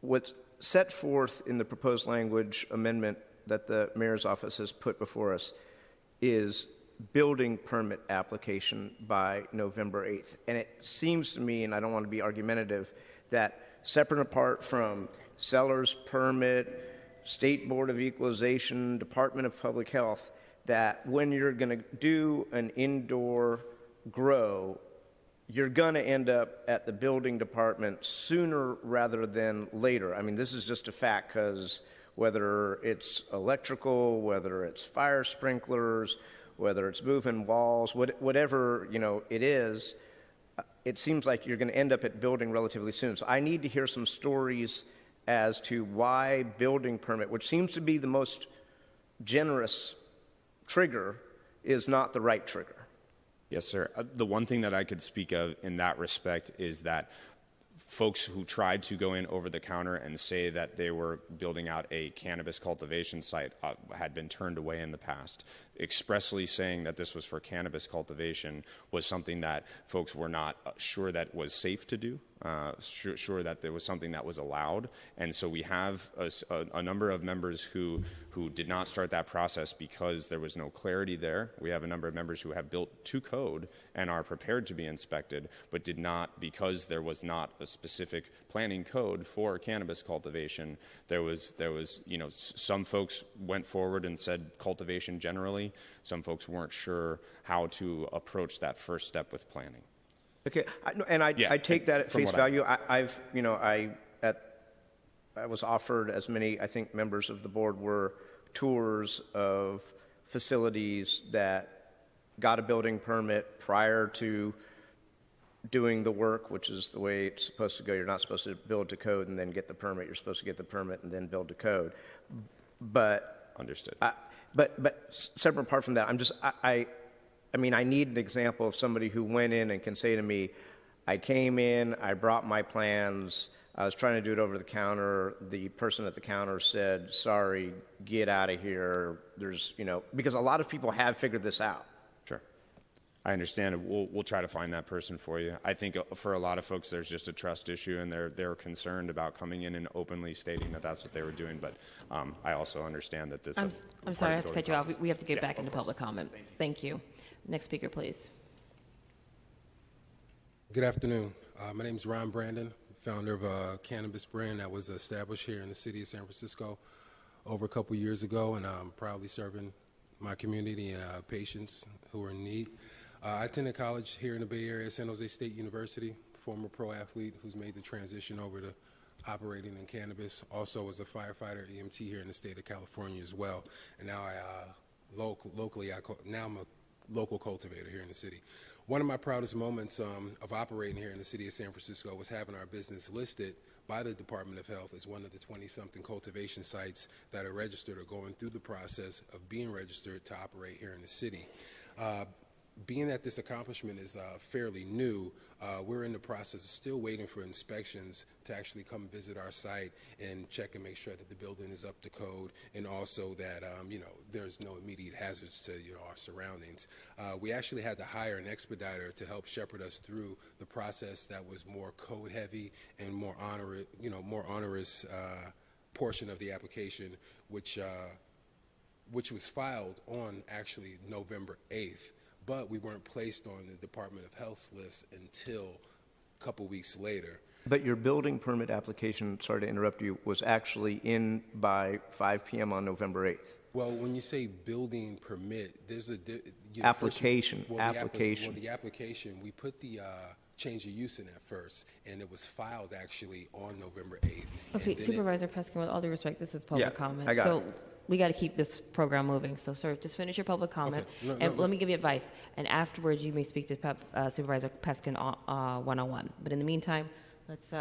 what's set forth in the proposed language amendment that the mayor's office has put before us is building permit application by November 8th. And it seems to me, and I don't want to be argumentative, that separate and apart from seller's permit, State Board of Equalization, Department of Public Health, that when you're going to do an indoor grow, you're going to end up at the building department sooner rather than later. I mean, this is just a fact, because whether it's electrical, whether it's fire sprinklers, whether it's moving walls, whatever it is, it seems like you're going to end up at building relatively soon. So I need to hear some stories as to why building permit, which seems to be the most generous trigger, is not the right trigger. Yes, sir. The one thing that I could speak of in that respect is that folks who tried to go in over the counter and say that they were building out a cannabis cultivation site had been turned away in the past. Expressly saying that this was for cannabis cultivation was something that folks were not sure that was safe to do. sure that there was something that was allowed. And so we have a number of members who did not start that process because there was no clarity there. We have a number of members who have built to code and are prepared to be inspected, but did not because there was not a specific planning code for cannabis cultivation. There was some folks went forward and said cultivation generally. Some folks weren't sure how to approach that first step with planning. Okay, I take that at face value. I was offered, as many, I think, members of the board were, tours of facilities that got a building permit prior to doing the work, which is the way it's supposed to go. You're not supposed to build to code and then get the permit. You're supposed to get the permit and then build to code. But understood. But separate apart from that, I need an example of somebody who went in and can say to me, I came in, I brought my plans, I was trying to do it over the counter. The person at the counter said, sorry, get out of here. Because a lot of people have figured this out. Sure. I understand. We'll try to find that person for you. I think for a lot of folks, there's just a trust issue, and they're concerned about coming in and openly stating that that's what they were doing. But I also understand that this. I'm sorry, I have to cut you off. We have to get back into public comment. Thank you. Next speaker, please. Good afternoon. My name is Ron Brandon, founder of a cannabis brand that was established here in the city of San Francisco over a couple years ago, and I'm proudly serving my community and patients who are in need. I attended college here in the Bay Area at San Jose State University, former pro athlete who's made the transition over to operating in cannabis. Also was a firefighter, EMT here in the state of California as well. And now I'm a local cultivator here in the city. One of my proudest moments of operating here in the city of San Francisco was having our business listed by the Department of Health as one of the 20-something cultivation sites that are registered or going through the process of being registered to operate here in the city. Being that this accomplishment is fairly new, we're in the process of still waiting for inspections to actually come visit our site and check and make sure that the building is up to code, and also that there's no immediate hazards to our surroundings. We actually had to hire an expediter to help shepherd us through the process that was more code heavy and more onerous portion of the application, which was filed on actually November 8th. But we weren't placed on the Department of Health's list until a couple weeks later. But your building permit application, sorry to interrupt you, was actually in by 5 p.m. on November 8th. Well, when you say building permit, there's a application. The application, we put the change of use in at first, and it was filed actually on November 8th. Okay, Supervisor Peskin, with all due respect, this is public comment. I got it. We got to keep this program moving. So, sir, just finish your public comment. Okay. Let me give you advice. And afterwards, you may speak to Supervisor Peskin one-on-one. But in the meantime, let's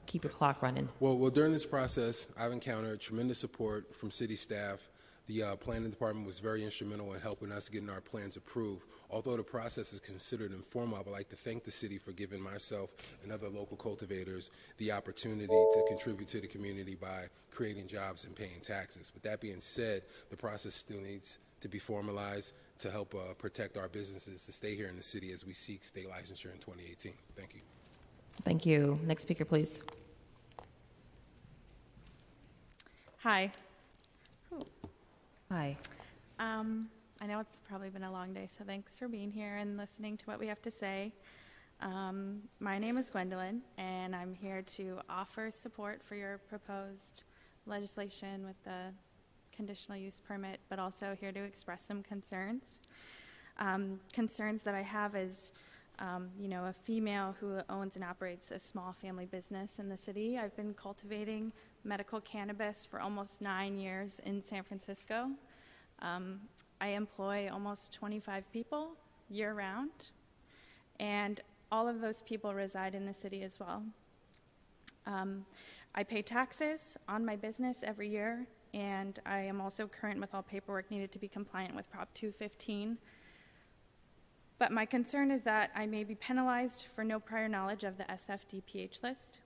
keep your clock running. Well, during this process, I've encountered tremendous support from city staff. The planning department was very instrumental in helping us getting our plans approved. Although the process is considered informal, I would like to thank the city for giving myself and other local cultivators the opportunity to contribute to the community by creating jobs and paying taxes. With that being said, the process still needs to be formalized to help protect our businesses to stay here in the city as we seek state licensure in 2018. Thank you. Thank you. Next speaker, please. Hi. Hi. I know it's probably been a long day, so thanks for being here and listening to what we have to say. My name is Gwendolyn, and I'm here to offer support for your proposed legislation with the conditional use permit, but also here to express some concerns. Concerns that I have is, a female who owns and operates a small family business in the city. I've been cultivating medical cannabis for almost 9 years in San Francisco. I employ almost 25 people year-round, and all of those people reside in the city as well. I pay taxes on my business every year, and I am also current with all paperwork needed to be compliant with Prop 215. But my concern is that I may be penalized for no prior knowledge of the SFDPH list.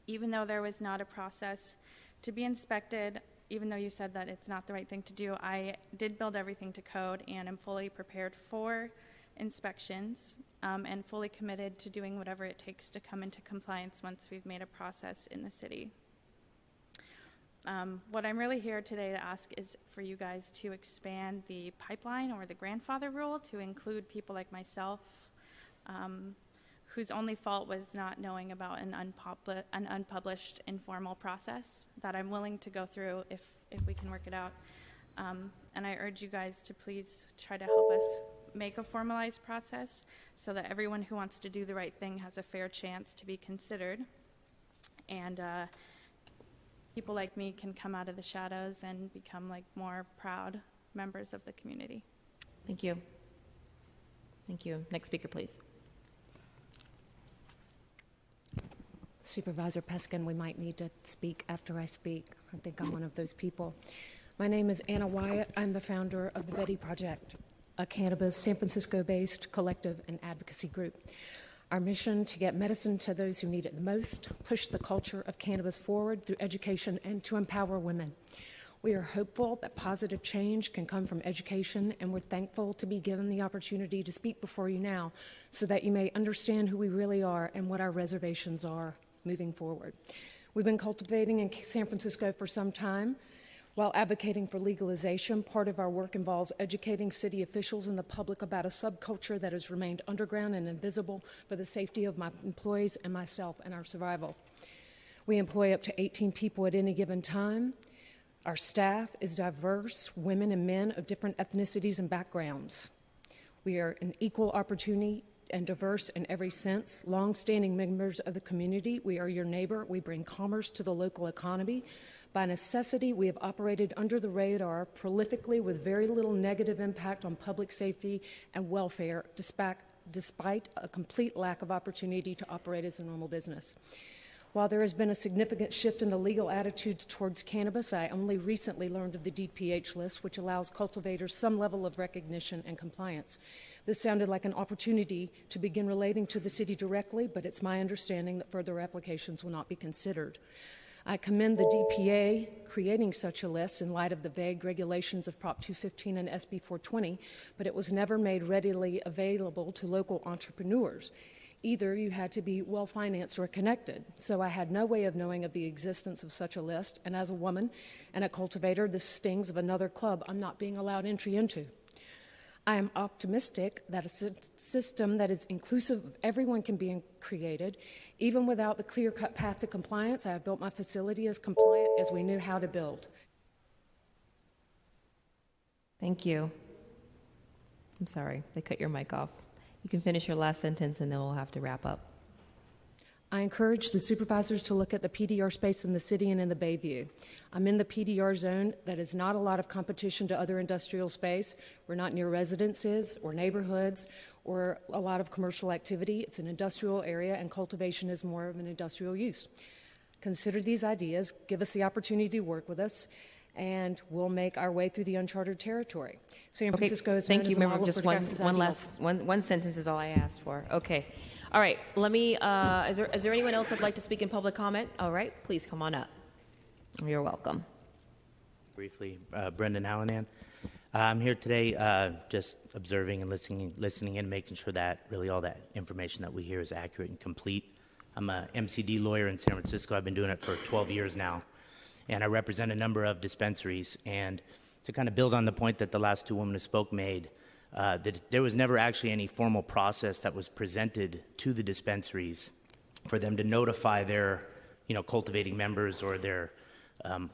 Even though there was not a process to be inspected, even though you said that it's not the right thing to do, I did build everything to code and am fully prepared for inspections, and fully committed to doing whatever it takes to come into compliance once we've made a process in the city. What I'm really here today to ask is for you guys to expand the pipeline or the grandfather rule to include people like myself, whose only fault was not knowing about an unpublished informal process that I'm willing to go through if we can work it out. And I urge you guys to please try to help us make a formalized process so that everyone who wants to do the right thing has a fair chance to be considered. And people like me can come out of the shadows and become like more proud members of the community. Thank you. Thank you. Next speaker, please. Supervisor Peskin, we might need to speak after I speak. I think I'm one of those people. My name is Anna Wyatt. I'm the founder of the Betty Project, a cannabis San Francisco-based collective and advocacy group. Our mission to get medicine to those who need it the most, push the culture of cannabis forward through education, and to empower women. We are hopeful that positive change can come from education, and we're thankful to be given the opportunity to speak before you now so that you may understand who we really are and what our reservations are moving forward. We've been cultivating in San Francisco for some time. While advocating for legalization, part of our work involves educating city officials and the public about a subculture that has remained underground and invisible for the safety of my employees and myself and our survival. We employ up to 18 people at any given time. Our staff is diverse, women and men of different ethnicities and backgrounds. We are an equal opportunity and diverse in every sense, long-standing members of the community. We are your neighbor. We bring commerce to the local economy. By necessity, we have operated under the radar prolifically with very little negative impact on public safety and welfare, despite a complete lack of opportunity to operate as a normal business. While there has been a significant shift in the legal attitudes towards cannabis, I only recently learned of the DPH list, which allows cultivators some level of recognition and compliance. This sounded like an opportunity to begin relating to the city directly, but it's my understanding that further applications will not be considered. I commend the DPA creating such a list in light of the vague regulations of Prop 215 and SB 420, but it was never made readily available to local entrepreneurs. Either you had to be well-financed or connected, so I had no way of knowing of the existence of such a list, and as a woman and a cultivator, this stings of another club I'm not being allowed entry into. I am optimistic that a system that is inclusive of everyone can be created. Even without the clear-cut path to compliance, I have built my facility as compliant as we knew how to build. Thank you. I'm sorry, they cut your mic off. You can finish your last sentence and then we'll have to wrap up. I encourage the supervisors to look at the PDR space in the city and in the Bayview. I'm in the PDR zone. That is not a lot of competition to other industrial space. We're not near residences or neighborhoods or a lot of commercial activity. It's an industrial area, and cultivation is more of an industrial use. Consider these ideas, give us the opportunity to work with us, and we'll make our way through the uncharted territory. San Francisco is thank you. Remember, just one sentence is all I asked for. Okay. All right. Let me. Is there anyone else that'd like to speak in public comment? All right. Please come on up. You're welcome. Briefly, Brendan Hallinan. I'm here today just observing and listening and making sure that really all that information that we hear is accurate and complete. I'm a MCD lawyer in San Francisco. I've been doing it for 12 years now. And I represent a number of dispensaries. And to kind of build on the point that the last two women who spoke made, that there was never actually any formal process that was presented to the dispensaries for them to notify their, cultivating members or their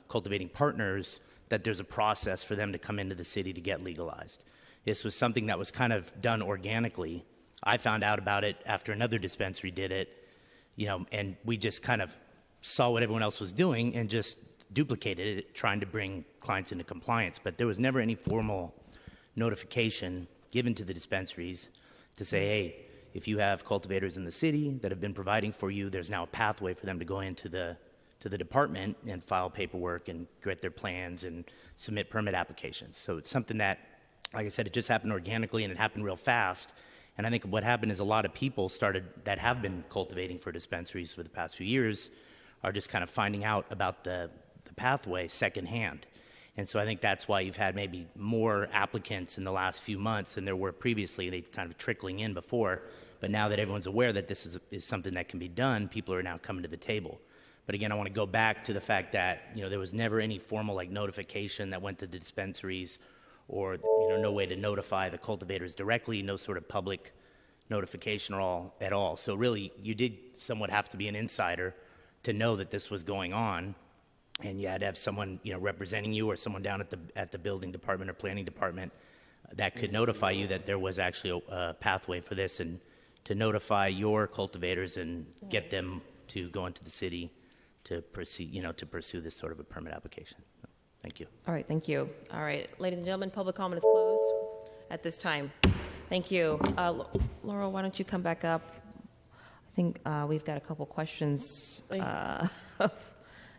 cultivating partners that there's a process for them to come into the city to get legalized. This was something that was kind of done organically. I found out about it after another dispensary did it, and we just kind of saw what everyone else was doing and just duplicated it, trying to bring clients into compliance. But there was never any formal notification given to the dispensaries to say, hey, if you have cultivators in the city that have been providing for you, there's now a pathway for them to go into the department and file paperwork and get their plans and submit permit applications. So it's something that, like I said, it just happened organically and it happened real fast. And I think what happened is a lot of people that have been cultivating for dispensaries for the past few years are just kind of finding out about the pathway secondhand. And so I think that's why you've had maybe more applicants in the last few months than there were previously. They've kind of trickling in before. But now that everyone's aware that this is something that can be done, people are now coming to the table. But again, I want to go back to the fact that, there was never any formal like notification that went to the dispensaries, or, no way to notify the cultivators directly, no sort of public notification at all. So really, you did somewhat have to be an insider to know that this was going on, and you had to have someone, representing you, or someone down at the building department or planning department that could notify you that there was actually a pathway for this, and to notify your cultivators and get them to go into the city to proceed, to pursue this sort of a permit application. Thank you. All right, thank you. All right, ladies and gentlemen, public comment is closed at this time. Thank you. Laurel, why don't you come back up? I think we've got a couple questions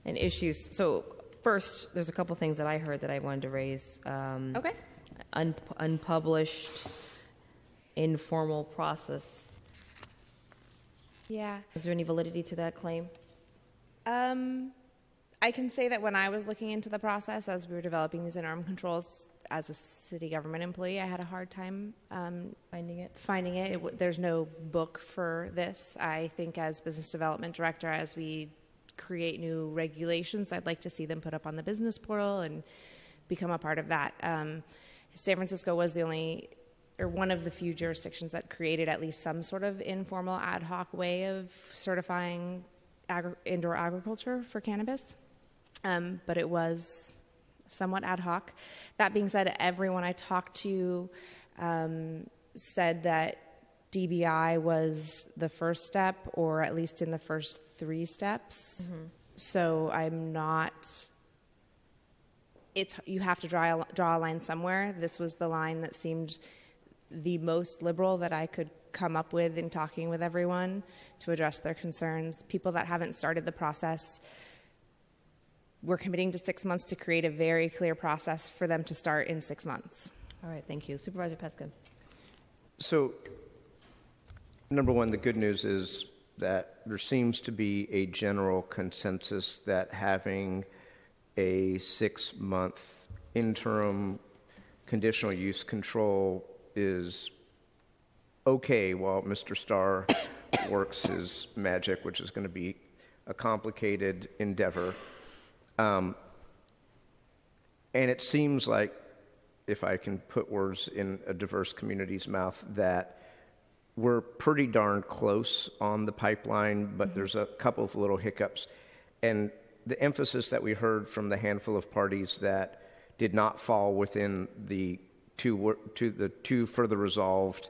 and issues. So first, there's a couple things that I heard that I wanted to raise. Okay. Unpublished, informal process. Yeah. Is there any validity to that claim? I can say that when I was looking into the process as we were developing these interim controls as a city government employee, I had a hard time finding it. There's no book for this. I think as business development director, as we create new regulations, I'd like to see them put up on the business portal and become a part of that. San Francisco was one of the few jurisdictions that created at least some sort of informal ad hoc way of certifying indoor agriculture for cannabis, but it was somewhat ad hoc. That being said, everyone I talked to said that DBI was the first step, or at least in the first 3 steps. Mm-hmm. So I'm not... you have to draw a line somewhere. This was the line that seemed the most liberal that I could come up with in talking with everyone to address their concerns. People that haven't started the process, we're committing to 6 months to create a very clear process for them to start in 6 months. All right, thank you. Supervisor Peskin. So, number one, the good news is that there seems to be a general consensus that having a 6-month interim conditional use control is okay while Mr. Starr works his magic, which is going to be a complicated endeavor. And it seems like, if I can put words in a diverse community's mouth, that we're pretty darn close on the pipeline, but there's a couple of little hiccups. And the emphasis that we heard from the handful of parties that did not fall within the two further resolved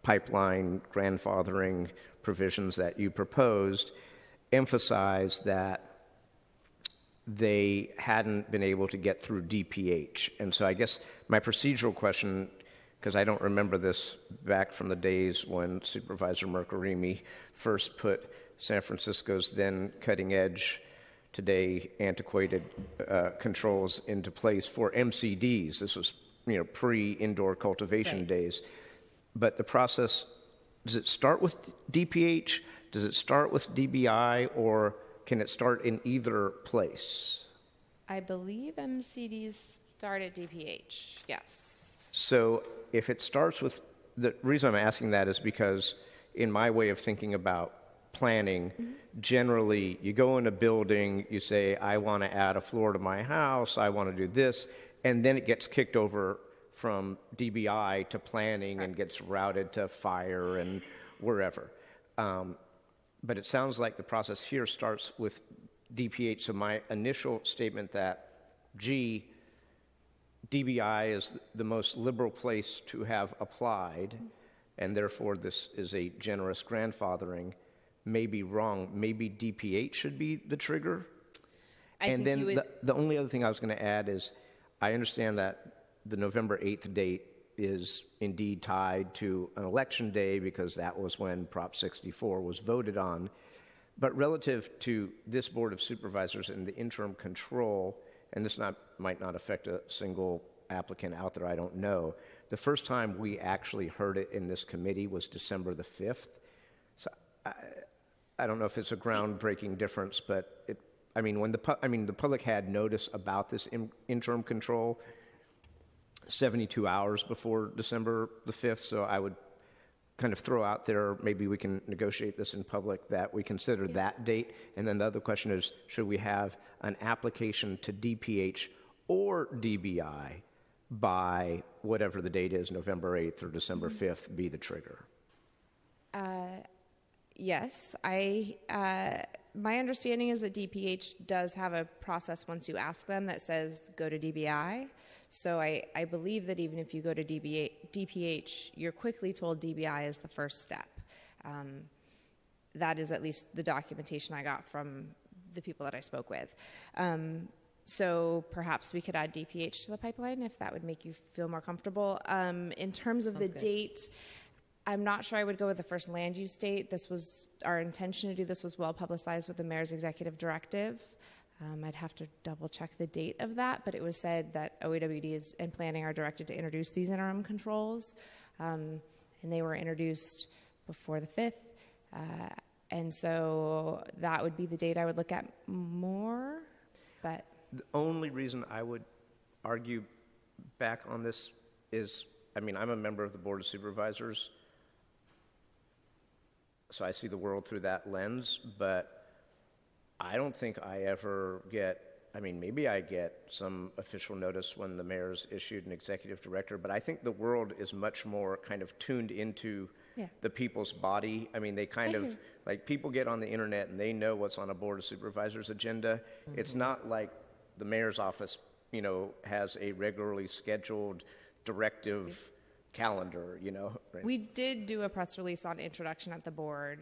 pipeline grandfathering provisions that you proposed emphasized that they hadn't been able to get through DPH. And so I guess my procedural question, because I don't remember this back from the days when Supervisor Mercarimi first put San Francisco's then cutting edge, today antiquated controls into place for MCDs. This was, pre-indoor cultivation days. But the process, does it start with DPH? Does it start with DBI, or can it start in either place? I believe MCDs start at DPH, yes. So if it starts with, the reason I'm asking that is because in my way of thinking about planning, generally you go in a building, you say, I want to add a floor to my house, I want to do this, and then it gets kicked over from DBI to planning and gets routed to fire and wherever. But it sounds like the process here starts with DPH. So my initial statement that, DBI is the most liberal place to have applied, and therefore this is a generous grandfathering, may be wrong. Maybe DPH should be the trigger? And then the only other thing I was going to add is I understand that the November 8th date is indeed tied to an election day because that was when Prop 64 was voted on. But relative to this Board of Supervisors and the interim control, and this might not affect a single applicant out there, I don't know, the first time we actually heard it in this committee was December the 5th. So I don't know if it's a groundbreaking difference, but I mean, when the public had notice about this interim control 72 hours before December the 5th, so I would kind of throw out there, maybe we can negotiate this in public, that we consider that date. And then the other question is, should we have an application to DPH or DBI by whatever the date is, November 8th or December 5th, be the trigger? Yes. My understanding is that DPH does have a process once you ask them that says go to DBI. So I believe that even if you go to DPH, you're quickly told DBI is the first step. That is at least the documentation I got from the people that I spoke with. So perhaps we could add DPH to the pipeline if that would make you feel more comfortable. In terms of the date, I'm not sure I would go with the first land use date. This was our intention to do this was well publicized with the mayor's executive directive. I'd have to double check the date of that, but it was said that OEWD and planning are directed to introduce these interim controls, and they were introduced before the 5th, and so that would be the date I would look at more, but... The only reason I would argue back on this is, I mean, I'm a member of the Board of Supervisors, so I see the world through that lens, but I don't think I ever get, I mean, maybe I get some official notice when the mayor's issued an executive director, but I think the world is much more kind of tuned into the people's body. I mean, they kind of, like, people get on the internet and they know what's on a Board of Supervisors agenda. Mm-hmm. It's not like the mayor's office, you know, has a regularly scheduled directive calendar, you know. Right? We did do a press release on introduction at the board.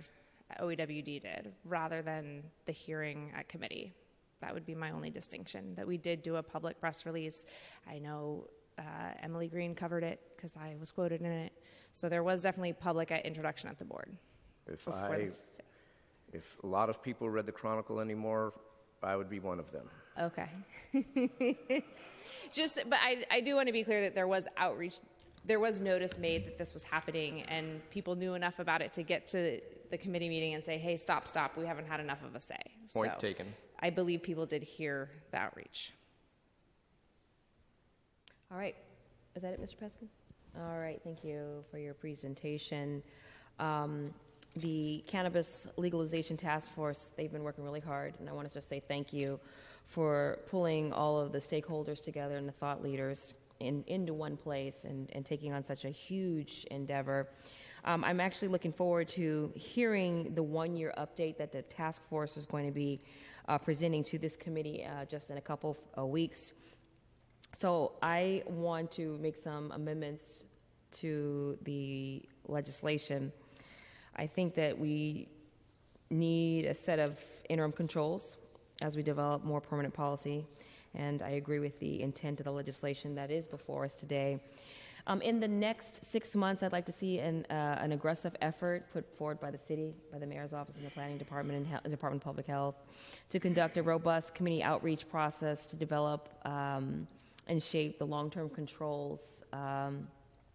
OEWD did, rather than the hearing at committee. That would be my only distinction, that we did do a public press release. I know Emily Green covered it because I was quoted in it. So there was definitely public introduction at the board. If a lot of people read the Chronicle anymore, I would be one of them. Okay. But I do want to be clear that there was outreach. There was notice made that this was happening, and people knew enough about it to get to the committee meeting and say, hey, stop, we haven't had enough of a say. Point taken. I believe people did hear the outreach. All right. Is that it, Mr. Peskin? All right. Thank you for your presentation. The Cannabis Legalization Task Force, they've been working really hard, and I want to just say thank you for pulling all of the stakeholders together and the thought leaders into one place and taking on such a huge endeavor. I'm actually looking forward to hearing the one-year update that the task force is going to be presenting to this committee just in a couple of weeks. So I want to make some amendments to the legislation. I think that we need a set of interim controls as we develop more permanent policy, and I agree with the intent of the legislation that is before us today. In the next 6 months, I'd like to see an aggressive effort put forward by the city, by the mayor's office and the planning department and Department of Public Health to conduct a robust community outreach process to develop and shape the long-term controls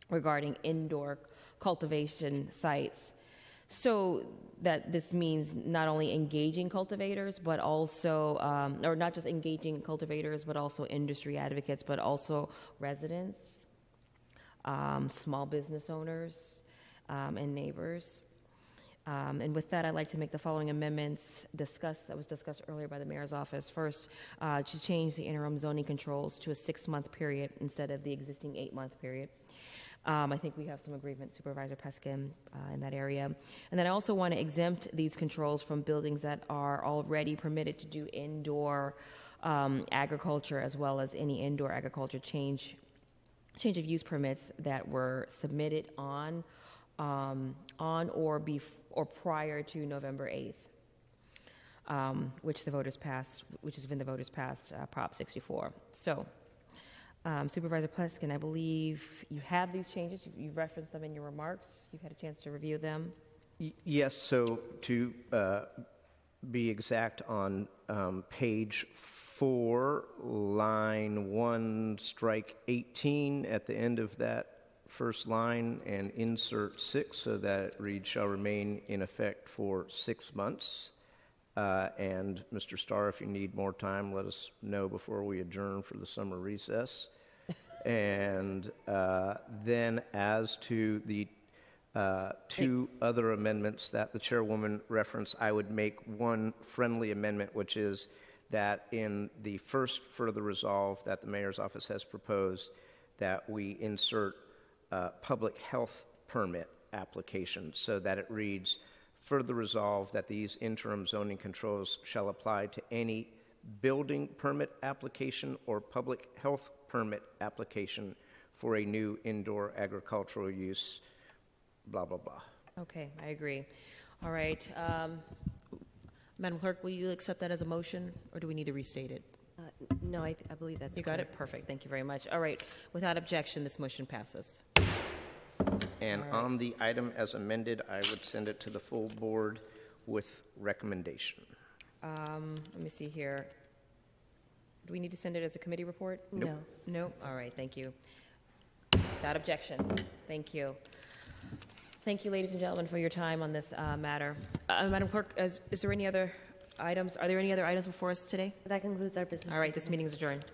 regarding indoor cultivation sites. So that this means not only engaging cultivators, but also, or not just engaging cultivators, but also industry advocates, but also residents, small business owners, and neighbors. And with that, I'd like to make the following amendments that was discussed earlier by the mayor's office. First, to change the interim zoning controls to a 6-month period instead of the existing 8-month period. I think we have some agreement, Supervisor Peskin, in that area. And then I also want to exempt these controls from buildings that are already permitted to do indoor agriculture, as well as any indoor agriculture change of use permits that were submitted on or prior to November 8th, which has been the voters passed Prop 64. So. Supervisor Peskin, I believe you have these changes. You've referenced them in your remarks. You've had a chance to review them. Yes, so to be exact, on page 4, line 1, strike 18 at the end of that first line and insert 6 so that it reads, shall remain in effect for 6 months. And Mr. Starr, if you need more time, let us know before we adjourn for the summer recess. And then as to the two other amendments that the chairwoman referenced, I would make one friendly amendment, which is that in the first further resolve that the mayor's office has proposed, that we insert public health permit application so that it reads, further resolve that these interim zoning controls shall apply to any building permit application or public health permit application for a new indoor agricultural use, blah, blah, blah. Okay, I agree. All right. Madam Clerk, will you accept that as a motion, or do we need to restate it? No, I believe that's You got correct. it? Perfect. Thank you very much. All right. Without objection, this motion passes. And on the item as amended, I would send it to the full board with recommendation. Let me see here. Do we need to send it as a committee report? No. No? All right, thank you. Without objection. Thank you. Thank you, ladies and gentlemen, for your time on this matter. Madam Clerk, is there any other items? Are there any other items before us today? That concludes our business. All right, this meeting is adjourned.